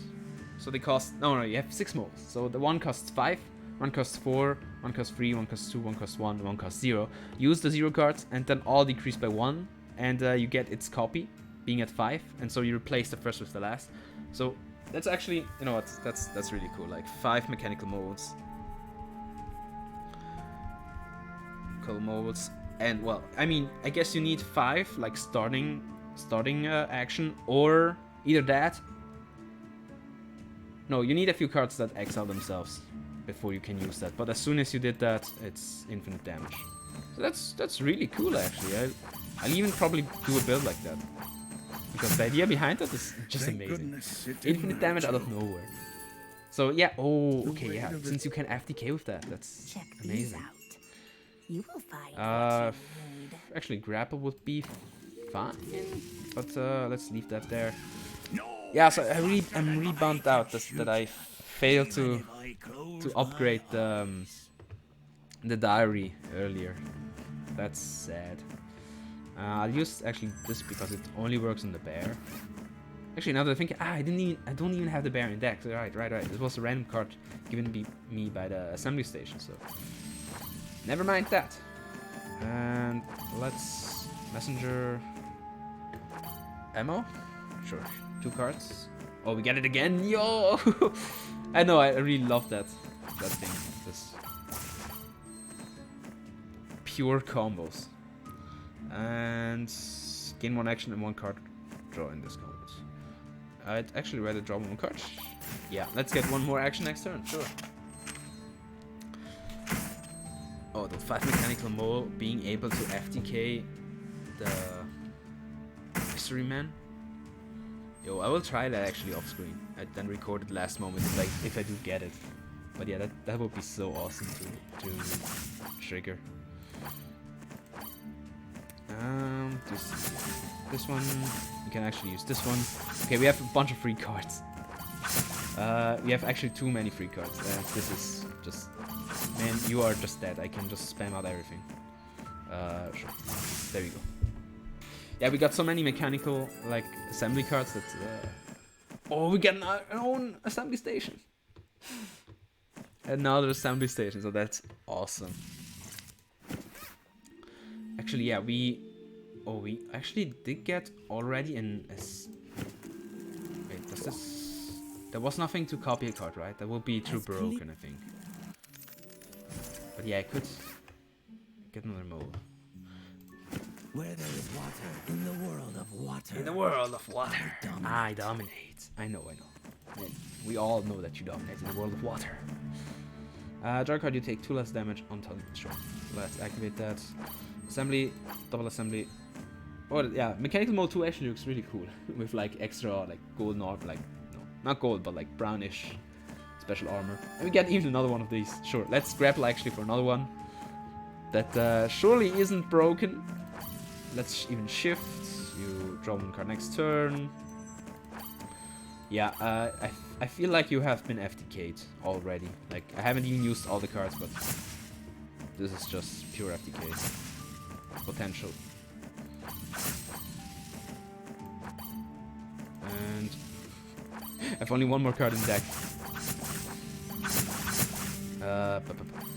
so they cost you have 6 moles. So the one costs 5, one costs 4, one costs 3, one costs 2, one costs 1, one costs 0. Use the 0 cards and then all decrease by 1, and you get its copy being at 5, and so you replace the first with the last. So that's actually, you know what, that's really cool. Like 5 mechanical molds. And well, I mean, I guess you need 5 like starting action, or either that. No, you need a few cards that exile themselves before you can use that. But as soon as you did that, it's infinite damage. So that's really cool actually. I'll even probably do a build like that, because the idea behind that is just Thank amazing. goodness it didn't Infinite damage hurt out of you. nowhere. So yeah, oh, The okay, weight yeah, of it- since you can FTK with that, that's Check these amazing. out. You will find what you need. Actually, grapple would be fine, but let's leave that there. Yeah, so I'm really bummed out that I failed to upgrade the diary earlier. That's sad. I'll use actually this because it only works on the bear. Actually, now that I think, I don't even have the bear in deck. So right. This was a random card given me by the assembly station. So never mind that. And let's messenger ammo. Sure, 2 cards. Oh, we get it again, yo! I know, I really love that thing. This pure combos. And gain 1 action and 1 card draw in this combos. I'd actually rather draw 1 card. Yeah, let's get 1 more action next turn, sure. Oh, the 5 mechanical mole being able to FTK the mystery man. Yo, I will try that actually off screen. I then record it last moment if I do get it. But yeah, that would be so awesome to trigger. This one, you can actually use this one. Okay, we have a bunch of free cards. We have actually too many free cards. This is just, man, you are just dead. I can just spam out everything. Sure. There we go. Yeah, we got so many mechanical like assembly cards that. Oh, we get our own assembly station. Another assembly station, so that's awesome. Actually, yeah, we actually did get already an. Wait, does this? There was nothing to copy a card, right? That would be too broken, I think. But yeah, I could get another mole. Where there is water, in the world of water. In the world of water, I dominate. I know. Man, we all know that you dominate in the world of water. Draw a card, you take 2 less damage until sure. Let's activate that. Assembly, double assembly. Oh yeah, mechanical mode 2 actually looks really cool with like extra like gold, not not gold, but like brownish special armor. And we get even another one of these. Sure, let's grapple actually for another one that surely isn't broken. Let's even shift. You draw 1 card next turn. Yeah, I feel like you have been FTK'd already. Like, I haven't even used all the cards, but this is just pure FTK potential. And I have only 1 more card in deck.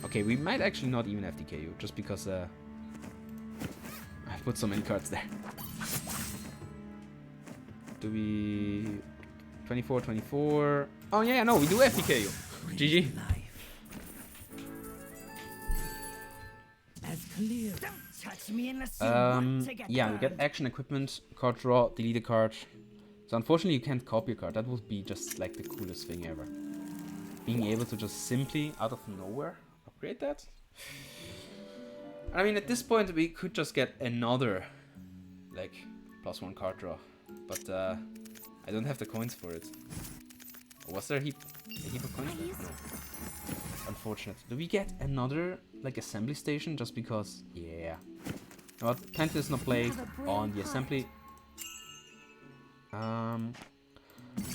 Okay, we might actually not even FTK you, just because I put so many cards there. Do we... 24, 24... Oh yeah, no, we do FTK you. GG. As clear. Don't touch me unless you want to get Yeah, we get burned. action, equipment, card draw, delete a card. So unfortunately you can't copy a card. That would be just like the coolest thing ever. Being able to just simply, out of nowhere, upgrade that. I mean, at this point we could just get another, like, +1 card draw. But I don't have the coins for it. Was there a heap of coins? No. Unfortunate. Do we get another, like, assembly station just because? Yeah. Well, plenty is not played on the assembly.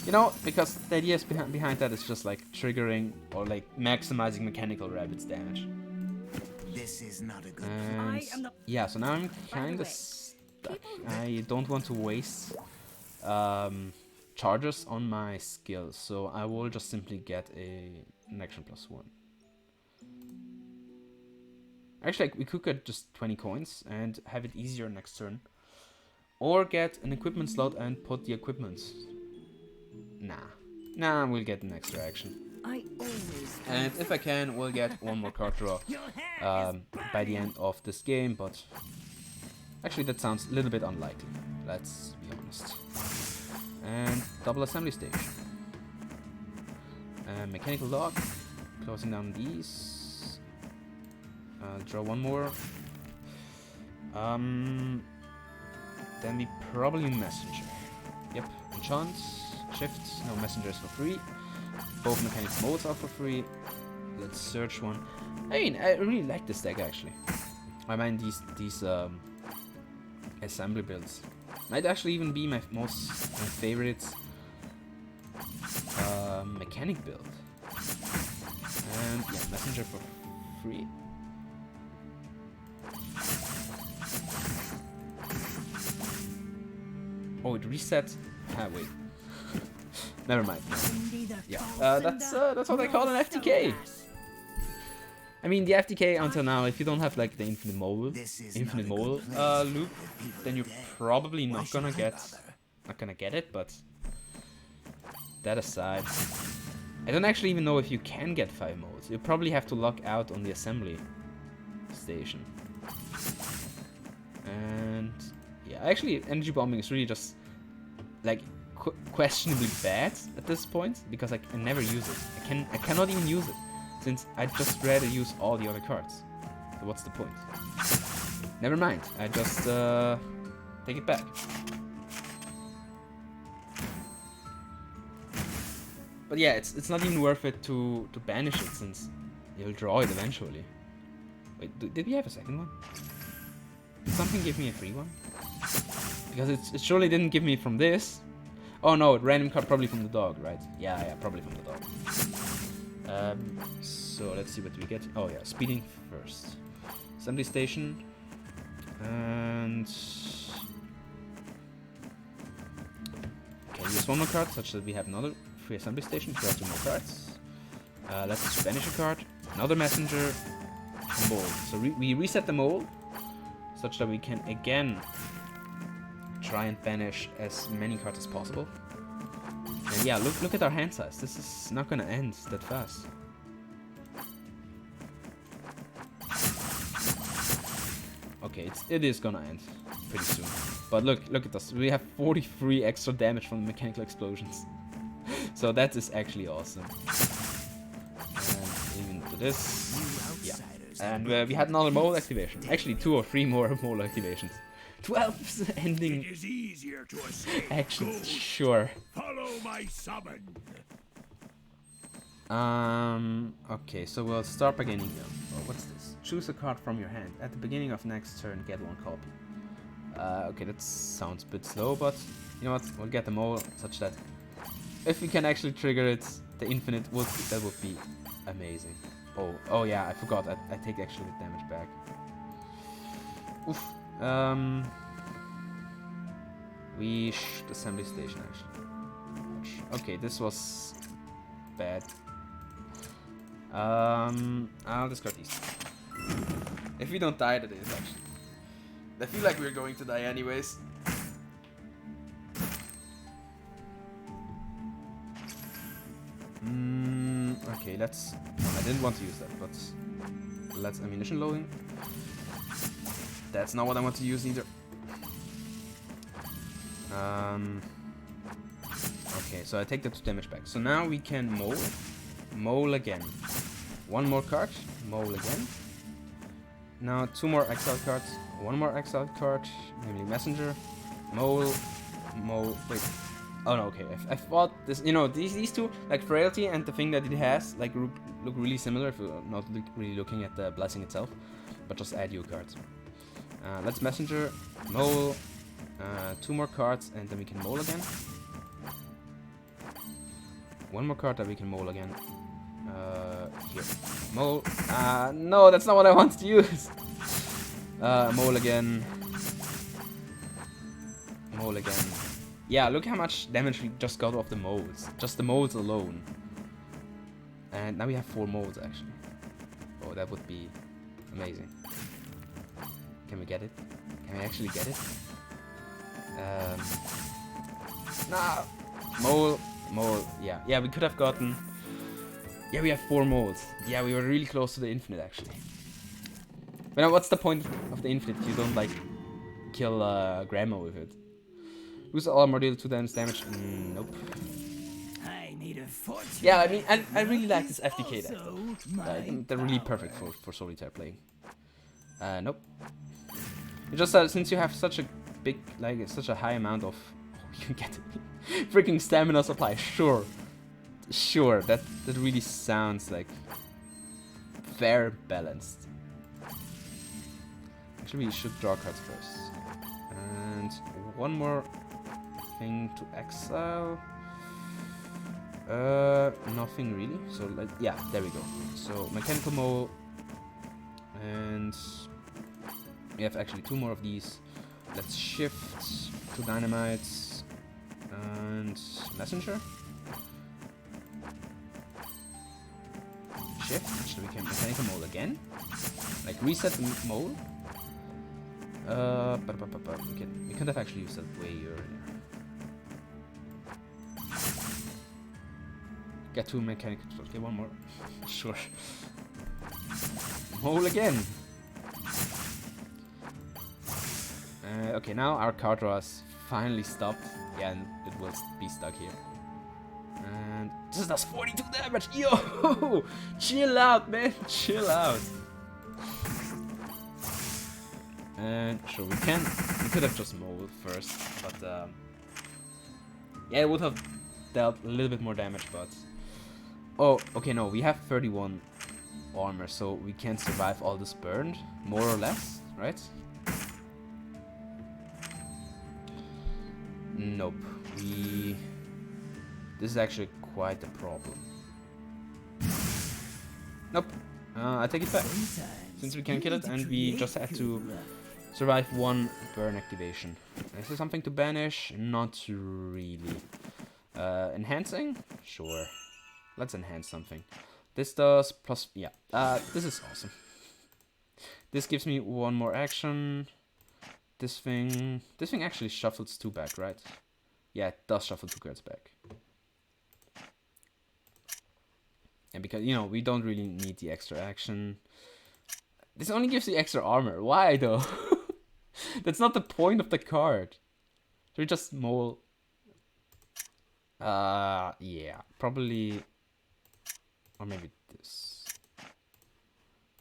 You know, because the idea behind that is just like triggering or like maximizing mechanical rabbit's damage. This is not a good And yeah, so now I'm kind of stuck. I don't want to waste charges on my skills, so I will just simply get an action +1. Actually, we could get just 20 coins and have it easier next turn. Or get an equipment slot and put the equipment. Nah, we'll get an extra action. I always And if I can, we'll get 1 more card draw by the end of this game, but actually that sounds a little bit unlikely, let's be honest. And double assembly station. Mechanical lock, closing down these. Draw 1 more. Then we probably messenger. Yep, enchant, shift, no messengers for free. Both mechanical modes are for free. Let's search one. I mean, I really like this deck actually. I mean, these assembly builds might actually even be my favorite mechanic build. And yeah, messenger for free. Oh, it reset. Ah, wait. Never mind. Yeah, that's what I call an FTK. I mean, the FTK until now, if you don't have like the infinite mole loop, then you're probably not gonna get it. But that aside, I don't actually even know if you can get 5 modes. You probably have to lock out on the assembly station. And yeah, actually, energy bombing is really just like questionably bad at this point because I never use it. I cannot even use it since I'd just rather use all the other cards. So what's the point? Never mind. I just take it back. But yeah, it's not even worth it to banish it since you'll draw it eventually. Wait, did we have a second one? Did something give me a free one? Because it surely didn't give me from this. Oh no, random card probably from the dog, right? Yeah, probably from the dog. So let's see what we get. Oh yeah, speeding first. Assembly station. And... okay, use 1 more card such that we have another free assembly station. Draw 2 more cards. Let's banish a card. Another messenger. Mole. So we reset the mole such that we can again try and banish as many cards as possible. And yeah, look at our hand size. This is not gonna end that fast. Okay, it is gonna end pretty soon. But look at this. We have 43 extra damage from the mechanical explosions. So that is actually awesome. And even to this. Yeah. And we had another mole activation. Actually, 2 or 3 more mole activations. 12 ending It is easier to escape. actions. Good. Sure. Follow my summons. Okay, so we'll start beginning. Oh, what's this? Choose a card from your hand. At the beginning of next turn, get 1 copy. Okay, that sounds a bit slow, but you know what? We'll get them all such that if we can actually trigger it, the infinite that would be amazing. Oh yeah, I forgot. I take actually the damage back. Oof. We assembly station actually. Ouch. Okay, this was bad. I'll discard these. If we don't die, that is actually. I feel like we're going to die anyways. Okay, let's. I didn't want to use that, but let's ammunition loading. That's not what I want to use either. Okay, so I take the 2 damage back. So now we can mole again. 1 more card, mole again. Now 2 more exile cards, 1 more exile card, namely messenger, mole. Wait. Oh no, okay. I thought this, you know, these two, like frailty and the thing that it has, like look really similar if you're not really looking at the blessing itself, but just add your cards. Let's messenger, mole, 2 more cards, and then we can mole again. 1 more card that we can mole again. Here. Mole. No, that's not what I wanted to use. Mole again. Mole again. Yeah, look how much damage we just got off the molds. Just the molds alone. And now we have 4 molds actually. Oh, that would be amazing. Can we get it? Can we actually get it? Nah. Mole. Yeah, we could have gotten. Yeah, we have 4 molds. Yeah, we were really close to the infinite actually. But now, what's the point of the infinite if you don't like kill Grandma with it? Lose all armor, deal 2 damage. Nope. I need a fortune. Yeah, I mean, I really like this FDK deck. They're really perfect for solitaire playing. Nope. It just since you have such a big, like, such a high amount of, you get it, freaking stamina supply. Sure, that really sounds like fair balanced. Actually, we should draw cards first. And 1 more thing to exile. Nothing really. So yeah, there we go. So mechanical mole, and we have actually 2 more of these. Let's shift to dynamites and messenger. Shift, actually we can mechanical mole again. Like reset the mole. We could have actually used that way earlier. Get 2 mechanical. Okay, 1 more. Sure. Mole again. Okay, now our card draw has finally stopped. Yeah, and it will be stuck here. And this does 42 damage. Yo, chill out, man. Chill out. And sure, we could have just molded first, but yeah, it would have dealt a little bit more damage, but oh, okay, no, we have 31 armor, so we can survive all this burned, more or less, right? Nope, this is actually quite a problem. Nope, I take it back, since we can kill it, and we just had to survive 1 burn activation. Is there something to banish? Not really. Enhancing? Sure. Let's enhance something. This does plus, yeah. This is awesome. This gives me 1 more action. This thing actually shuffles 2 back, right? Yeah, it does shuffle 2 cards back. And because, you know, we don't really need the extra action. This only gives the extra armor. Why though? That's not the point of the card. Should we just mole? Yeah, probably. Or maybe this.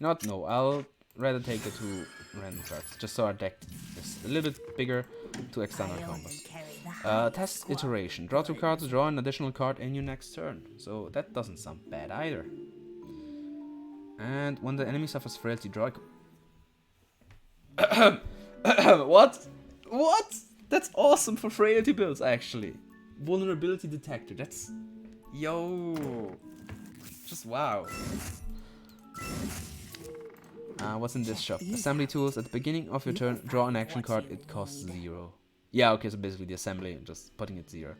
Not, no, I'll rather take the 2 random cards, just so our deck is a little bit bigger to extend our combos. Test iteration. Draw 2 cards, draw an additional card in your next turn. So that doesn't sound bad either. And when the enemy suffers frailty, draw a... What? What? That's awesome for frailty builds, actually. Vulnerability detector, that's... Yo! Just wow. What's in this shop? Assembly tools. At the beginning of your turn, draw an action card. It costs 0. Yeah, okay, so basically the assembly, just putting it 0.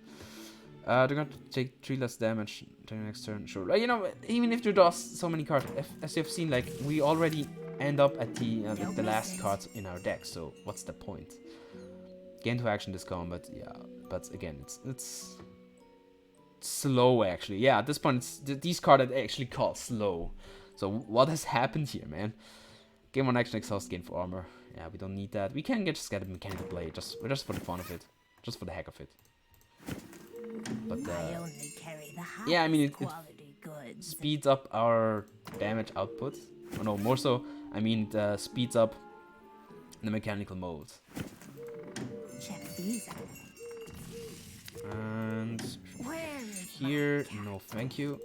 They're going to take 3 less damage during the next turn. Sure. You know, even if you draw so many cards, as you've seen, like, we already end up at the last cards in our deck, so what's the point? Gain 2 action this combat, yeah. But again, it's slow, actually. Yeah, at this point, these cards are actually called slow. So what has happened here, man? Gain 1 action, exhaust, gain 4 armor. Yeah, we don't need that. We can just get a mechanical blade, just for the fun of it. Just for the heck of it. But, yeah, I mean, it speeds up our damage output. Oh, no, more so, I mean, it speeds up the mechanical mold. Check these out. And here, no thank you.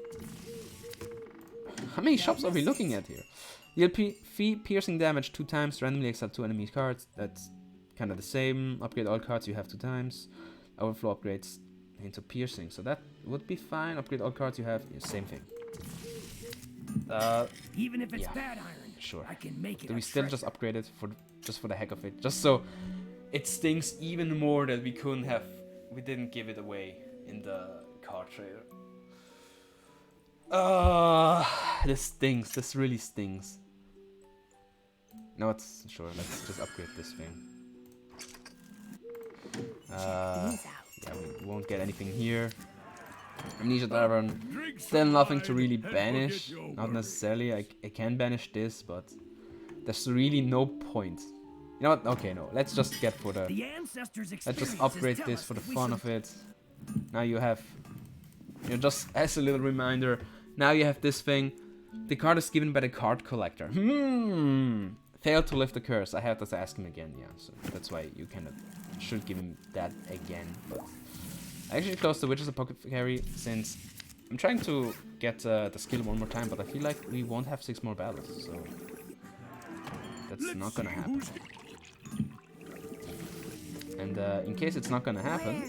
How many shops are we looking at here? Deal piercing damage 2 times, randomly exile 2 enemy cards. That's kind of the same. Upgrade all cards you have 2 times. Overflow upgrades into piercing, so that would be fine. Upgrade all cards you have, yeah, same thing. Even if it's yeah, bad iron, sure. I can make it. Do we still just upgrade it just for the heck of it? Just so it stings even more that we didn't give it away in the card trader. This stings. This really stings. No, it's sure. Let's just upgrade this thing. Yeah, we won't get anything here. Amnesia Tavern. Still nothing to really banish. Not necessarily. I can banish this, but there's really no point. You know what? Okay, no. Let's just get for the. Let's just upgrade this for the fun of it. Now you have. You know, just as a little reminder. Now you have this thing. The card is given by the card collector. Failed to lift the curse. I have to ask him again. Yeah, so that's why you kind of should give him that again. But I actually closed the Witch as a pocket carry since I'm trying to get the skill one more time, but I feel like we won't have 6 more battles, so that's not gonna happen. And in case it's not gonna happen,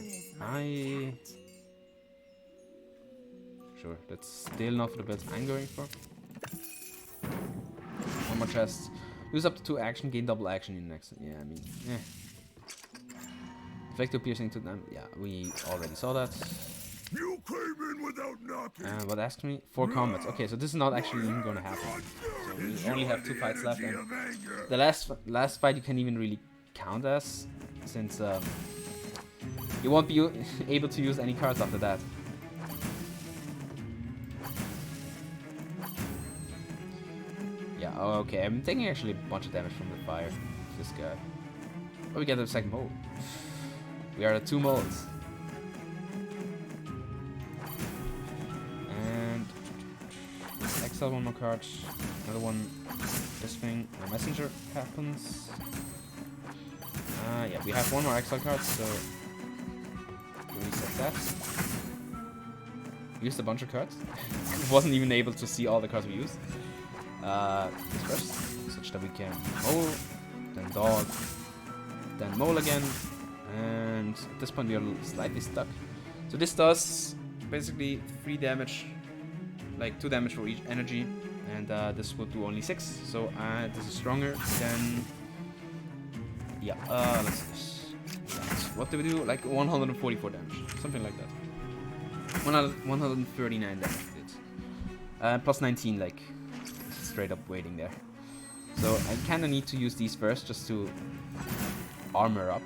Sure, that's still not for the build I'm going for. One more chest. Use up to 2 action, gain double action in the next. Yeah, I mean, Effective piercing to them. Yeah, we already saw that. You came in without knocking. What asked me? 4 combats. Okay, so this is not actually even gonna happen. So we only have 2 fights left, and the last fight you can even really count as, since you won't be able to use any cards after that. Yeah, oh, okay, I'm taking actually a bunch of damage from the fire. This guy. Oh, we get the second mold. We are at 2 molds. And exile 1 more card. Another one. This thing. A messenger happens. Yeah, we have 1 more exile card, so we reset that. We used a bunch of cards. Wasn't even able to see all the cards we used. This first, such that we can mole, then dog, then mole again, and at this point we are slightly stuck. So this does basically 3 damage, like 2 damage for each energy, and this will do only 6. So this is stronger than. Yeah. Let's see this. What do we do? Like 144 damage, something like that. 139 damage it did. Plus 19, like. Straight up waiting there. So I kinda need to use these first just to armor up.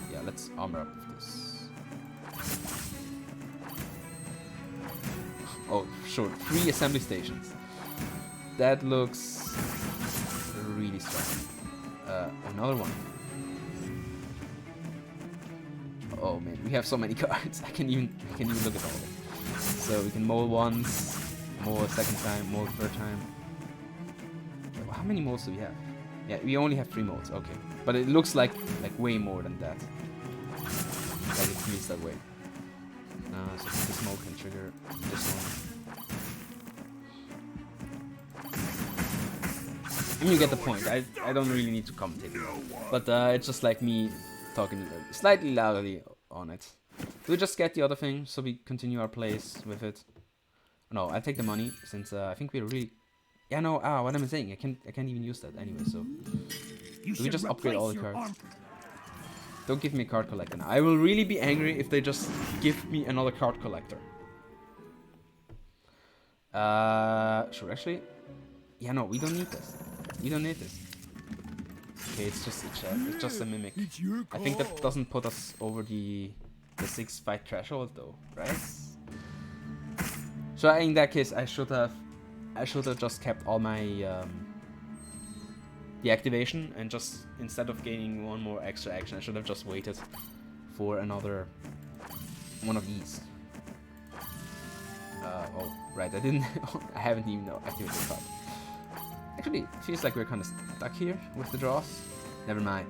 Yeah, let's armor up with this. Oh, sure, 3 assembly stations. That looks really strong. Another one. Oh man, we have so many cards. I can even look at all of it. So we can mold once, mold a second time, mold third time. How many molds do we have? Yeah, we only have 3 molds. Okay, but it looks like way more than that. Like it feels that way. So this mold can trigger this one. And you get the point. I don't really need to commentate, but it's just like me talking slightly loudly on it. Do we just get the other thing so we continue our plays with it? No, I take the money since I think we're really. Yeah, no. What am I saying? I can't even use that anyway. So do we just upgrade all the cards? Don't give me a card collector now. I will really be angry if they just give me another card collector. Sure, actually. Yeah, no, we don't need this. We don't need this. Okay, it's just a mimic. I think that doesn't put us over the 6 fight threshold though, right? So in that case, I should have just kept all my deactivation and just instead of gaining one more extra action, I should have just waited for another one of these. Oh, right, I haven't even activated the card. Actually, it feels like we're kind of stuck here with the draws. Never mind.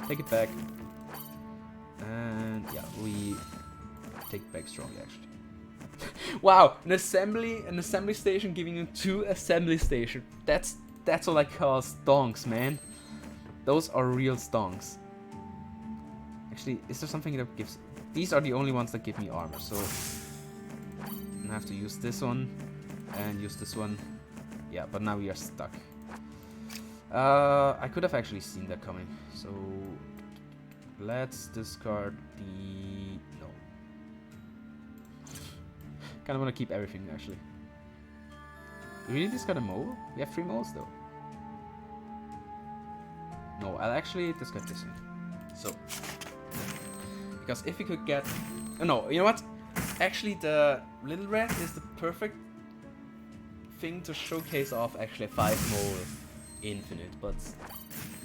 Take it back. And yeah, we take it back strongly actually. Wow, an assembly station giving you 2 assembly station. That's what I call stonks, man. Those are real stonks. Actually, is there something that gives... These are the only ones that give me armor, so... I have to use this one and use this one. Yeah, but now we are stuck. I could have actually seen that coming, so... Let's discard the... No. Kind of want to keep everything, actually. Do we really discard a mole? We have 3 moles, though. No, I'll actually discard this one. So... Because if we could get... Oh, no, you know what? Actually, the little red is the perfect thing to showcase off actually a 5 mole infinite, but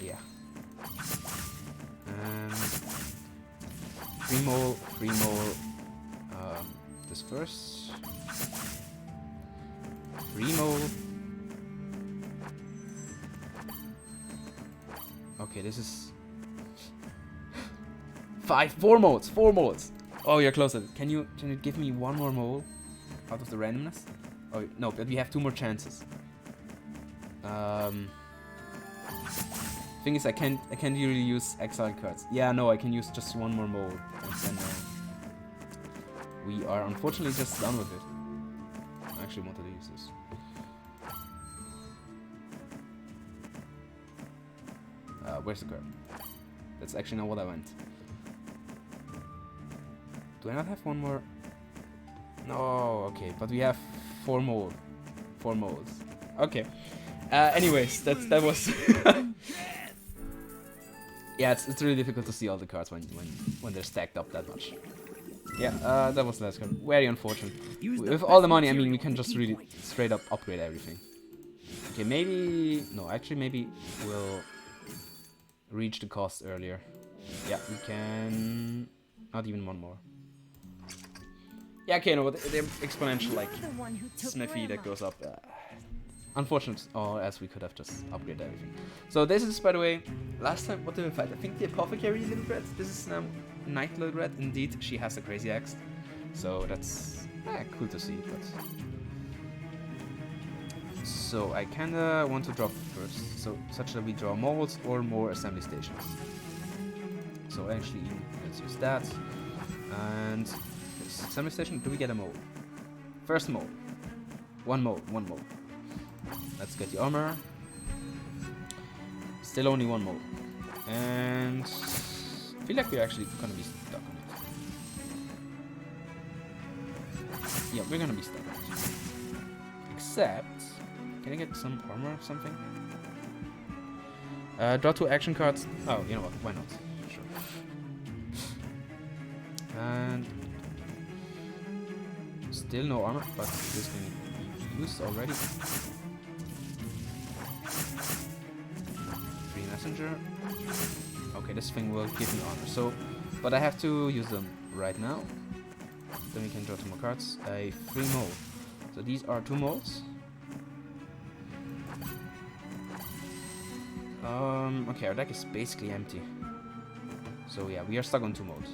yeah. 3 mole, this first. 3 mole. Okay, this is 4 moles. Oh, you're closer. Can you give me 1 more mole out of the randomness? Oh no, but we have 2 more chances. Thing is, I can't really use exile cards. Yeah, no, I can use just 1 more mole. And then we are unfortunately just done with it. I actually wanted to use this. Where's the card? That's actually not what I want. Do I not have 1 more? No, okay, but we have 4 more. 4 moles. Okay. Anyways, that was. Yeah, it's really difficult to see all the cards when they're stacked up that much. Yeah, that was the last card. Very unfortunate. With all the money, I mean, we can just really straight up upgrade everything. Okay, maybe... No, actually, maybe we'll reach the cost earlier. Yeah, we can... Not even 1 more. Yeah, okay, no, the exponential, like, smithy that goes up. Unfortunate, or as we could have just upgraded everything. So this is, by the way, last time, what did we fight? I think the Apothecary Little Red. This is Night Little Red. Indeed, she has a crazy axe. So that's cool to see. But so I kinda want to drop first, so such that we draw molds or more assembly stations. So actually, let's use that. And assembly station, do we get a mold? First mold. 1 mold, 1 mold. Let's get the armor. Still only 1 mold. And I feel like we're actually gonna be stuck on it. Yeah, we're gonna be stuck on it. Except, can I get some armor or something? Draw 2 action cards. Oh, you know what? Why not? Sure. And still no armor, but this can be used already. 3 messenger. Okay, this thing will give me honor. So, but I have to use them right now. Then we can draw 2 more cards. A free mold. So these are 2 molds. Okay, our deck is basically empty. So yeah, we are stuck on 2 molds.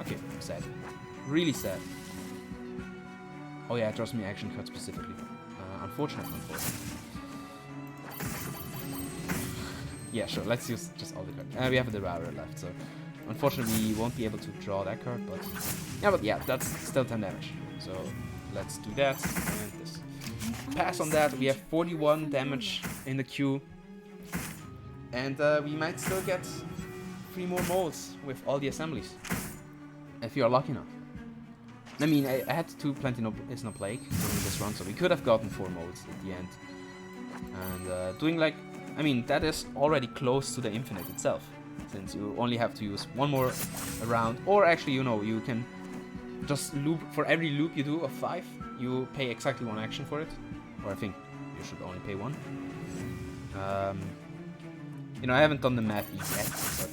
Okay, sad. Really sad. Oh yeah, it draws me action cards specifically. Unfortunate. Yeah, sure, let's use just all the cards. We have the Devourer left, so unfortunately we won't be able to draw that card, but yeah, that's still 10 damage. So let's do that and this. Pass on that, we have 41 damage in the queue. And we might still get 3 more molds with all the assemblies. If you are lucky enough. I mean, I had 2 Plenty is no Plague during this run, so we could have gotten 4 molds at the end. And doing like, I mean, that is already close to the infinite itself, since you only have to use 1 more round, or actually, you know, you can just loop, for every loop you do of 5, you pay exactly 1 action for it, or I think you should only pay 1. You know, I haven't done the math yet, but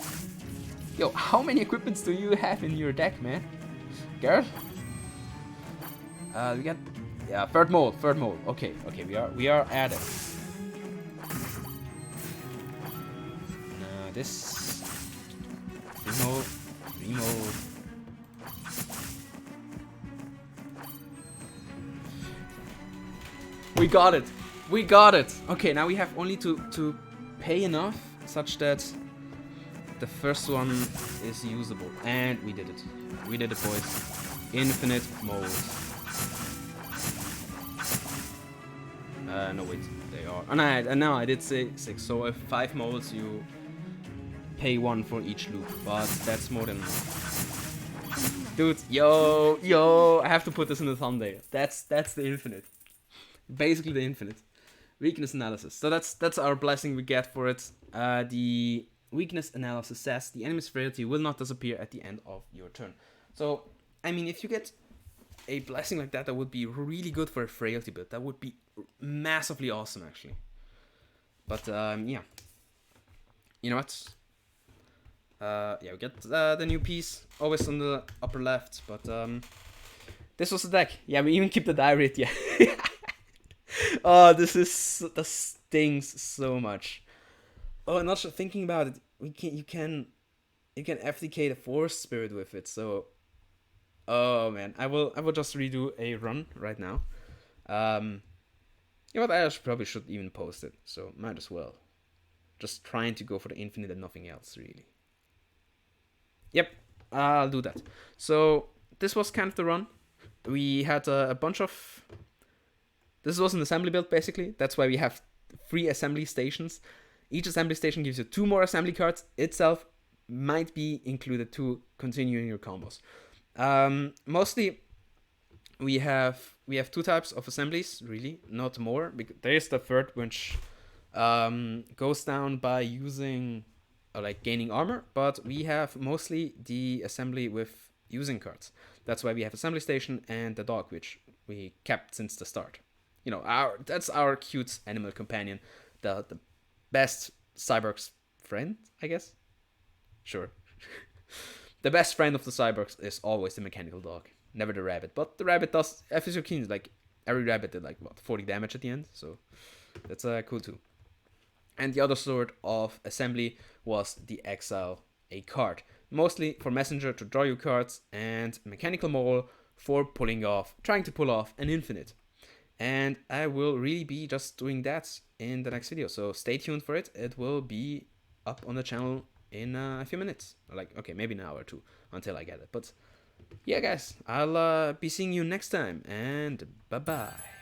yo, how many equipments do you have in your deck, man? Girl? We got, yeah, third mold. Okay, we are at it. This remold. We got it. Okay, now we have only to pay enough such that the first one is usable, and we did it. We did it, boys. Infinite mold. No wait, they are. And now I did say 6. So if 5 molds, you pay 1 for each loop, but that's more than enough. Dude, yo, I have to put this in the thumbnail. That's the infinite. Basically the infinite. Weakness analysis. So that's our blessing we get for it. The weakness analysis says the enemy's frailty will not disappear at the end of your turn. So, I mean, if you get a blessing like that, that would be really good for a frailty build. That would be massively awesome, actually. But, yeah. You know what? Yeah, we get the new piece, always on the upper left, but this was the deck. Yeah, we even keep the die rate, yeah. Oh, this stings so much. Oh, not sure, thinking about it, you can FTK the Force Spirit with it, so oh man, I will just redo a run right now. You know what, I probably should even post it, so might as well. Just trying to go for the infinite and nothing else, really. Yep, I'll do that. So this was kind of the run. We had a bunch of... This was an assembly build, basically. That's why we have 3 assembly stations. Each assembly station gives you 2 more assembly cards. Itself might be included to continuing your combos. Mostly, we have 2 types of assemblies, really, not more. Because there is the third, which goes down by using, like, gaining armor. But we have mostly the assembly with using cards. That's why we have assembly station and the dog, which we kept since the start. You know, that's our cute animal companion, the best cyborg's friend, I guess. Sure. The best friend of the cyborgs is always the mechanical dog, never the rabbit. But the rabbit does, if you're keen, like every rabbit did like what 40 damage at the end, so that's cool too. And the other sort of assembly was the exile a card, mostly for messenger to draw you cards, and mechanical mole for trying to pull off an infinite. And I will really be just doing that in the next video. So stay tuned for it. It will be up on the channel in a few minutes. Like, okay, maybe an hour or 2 until I get it. But yeah, guys, I'll be seeing you next time. And bye-bye.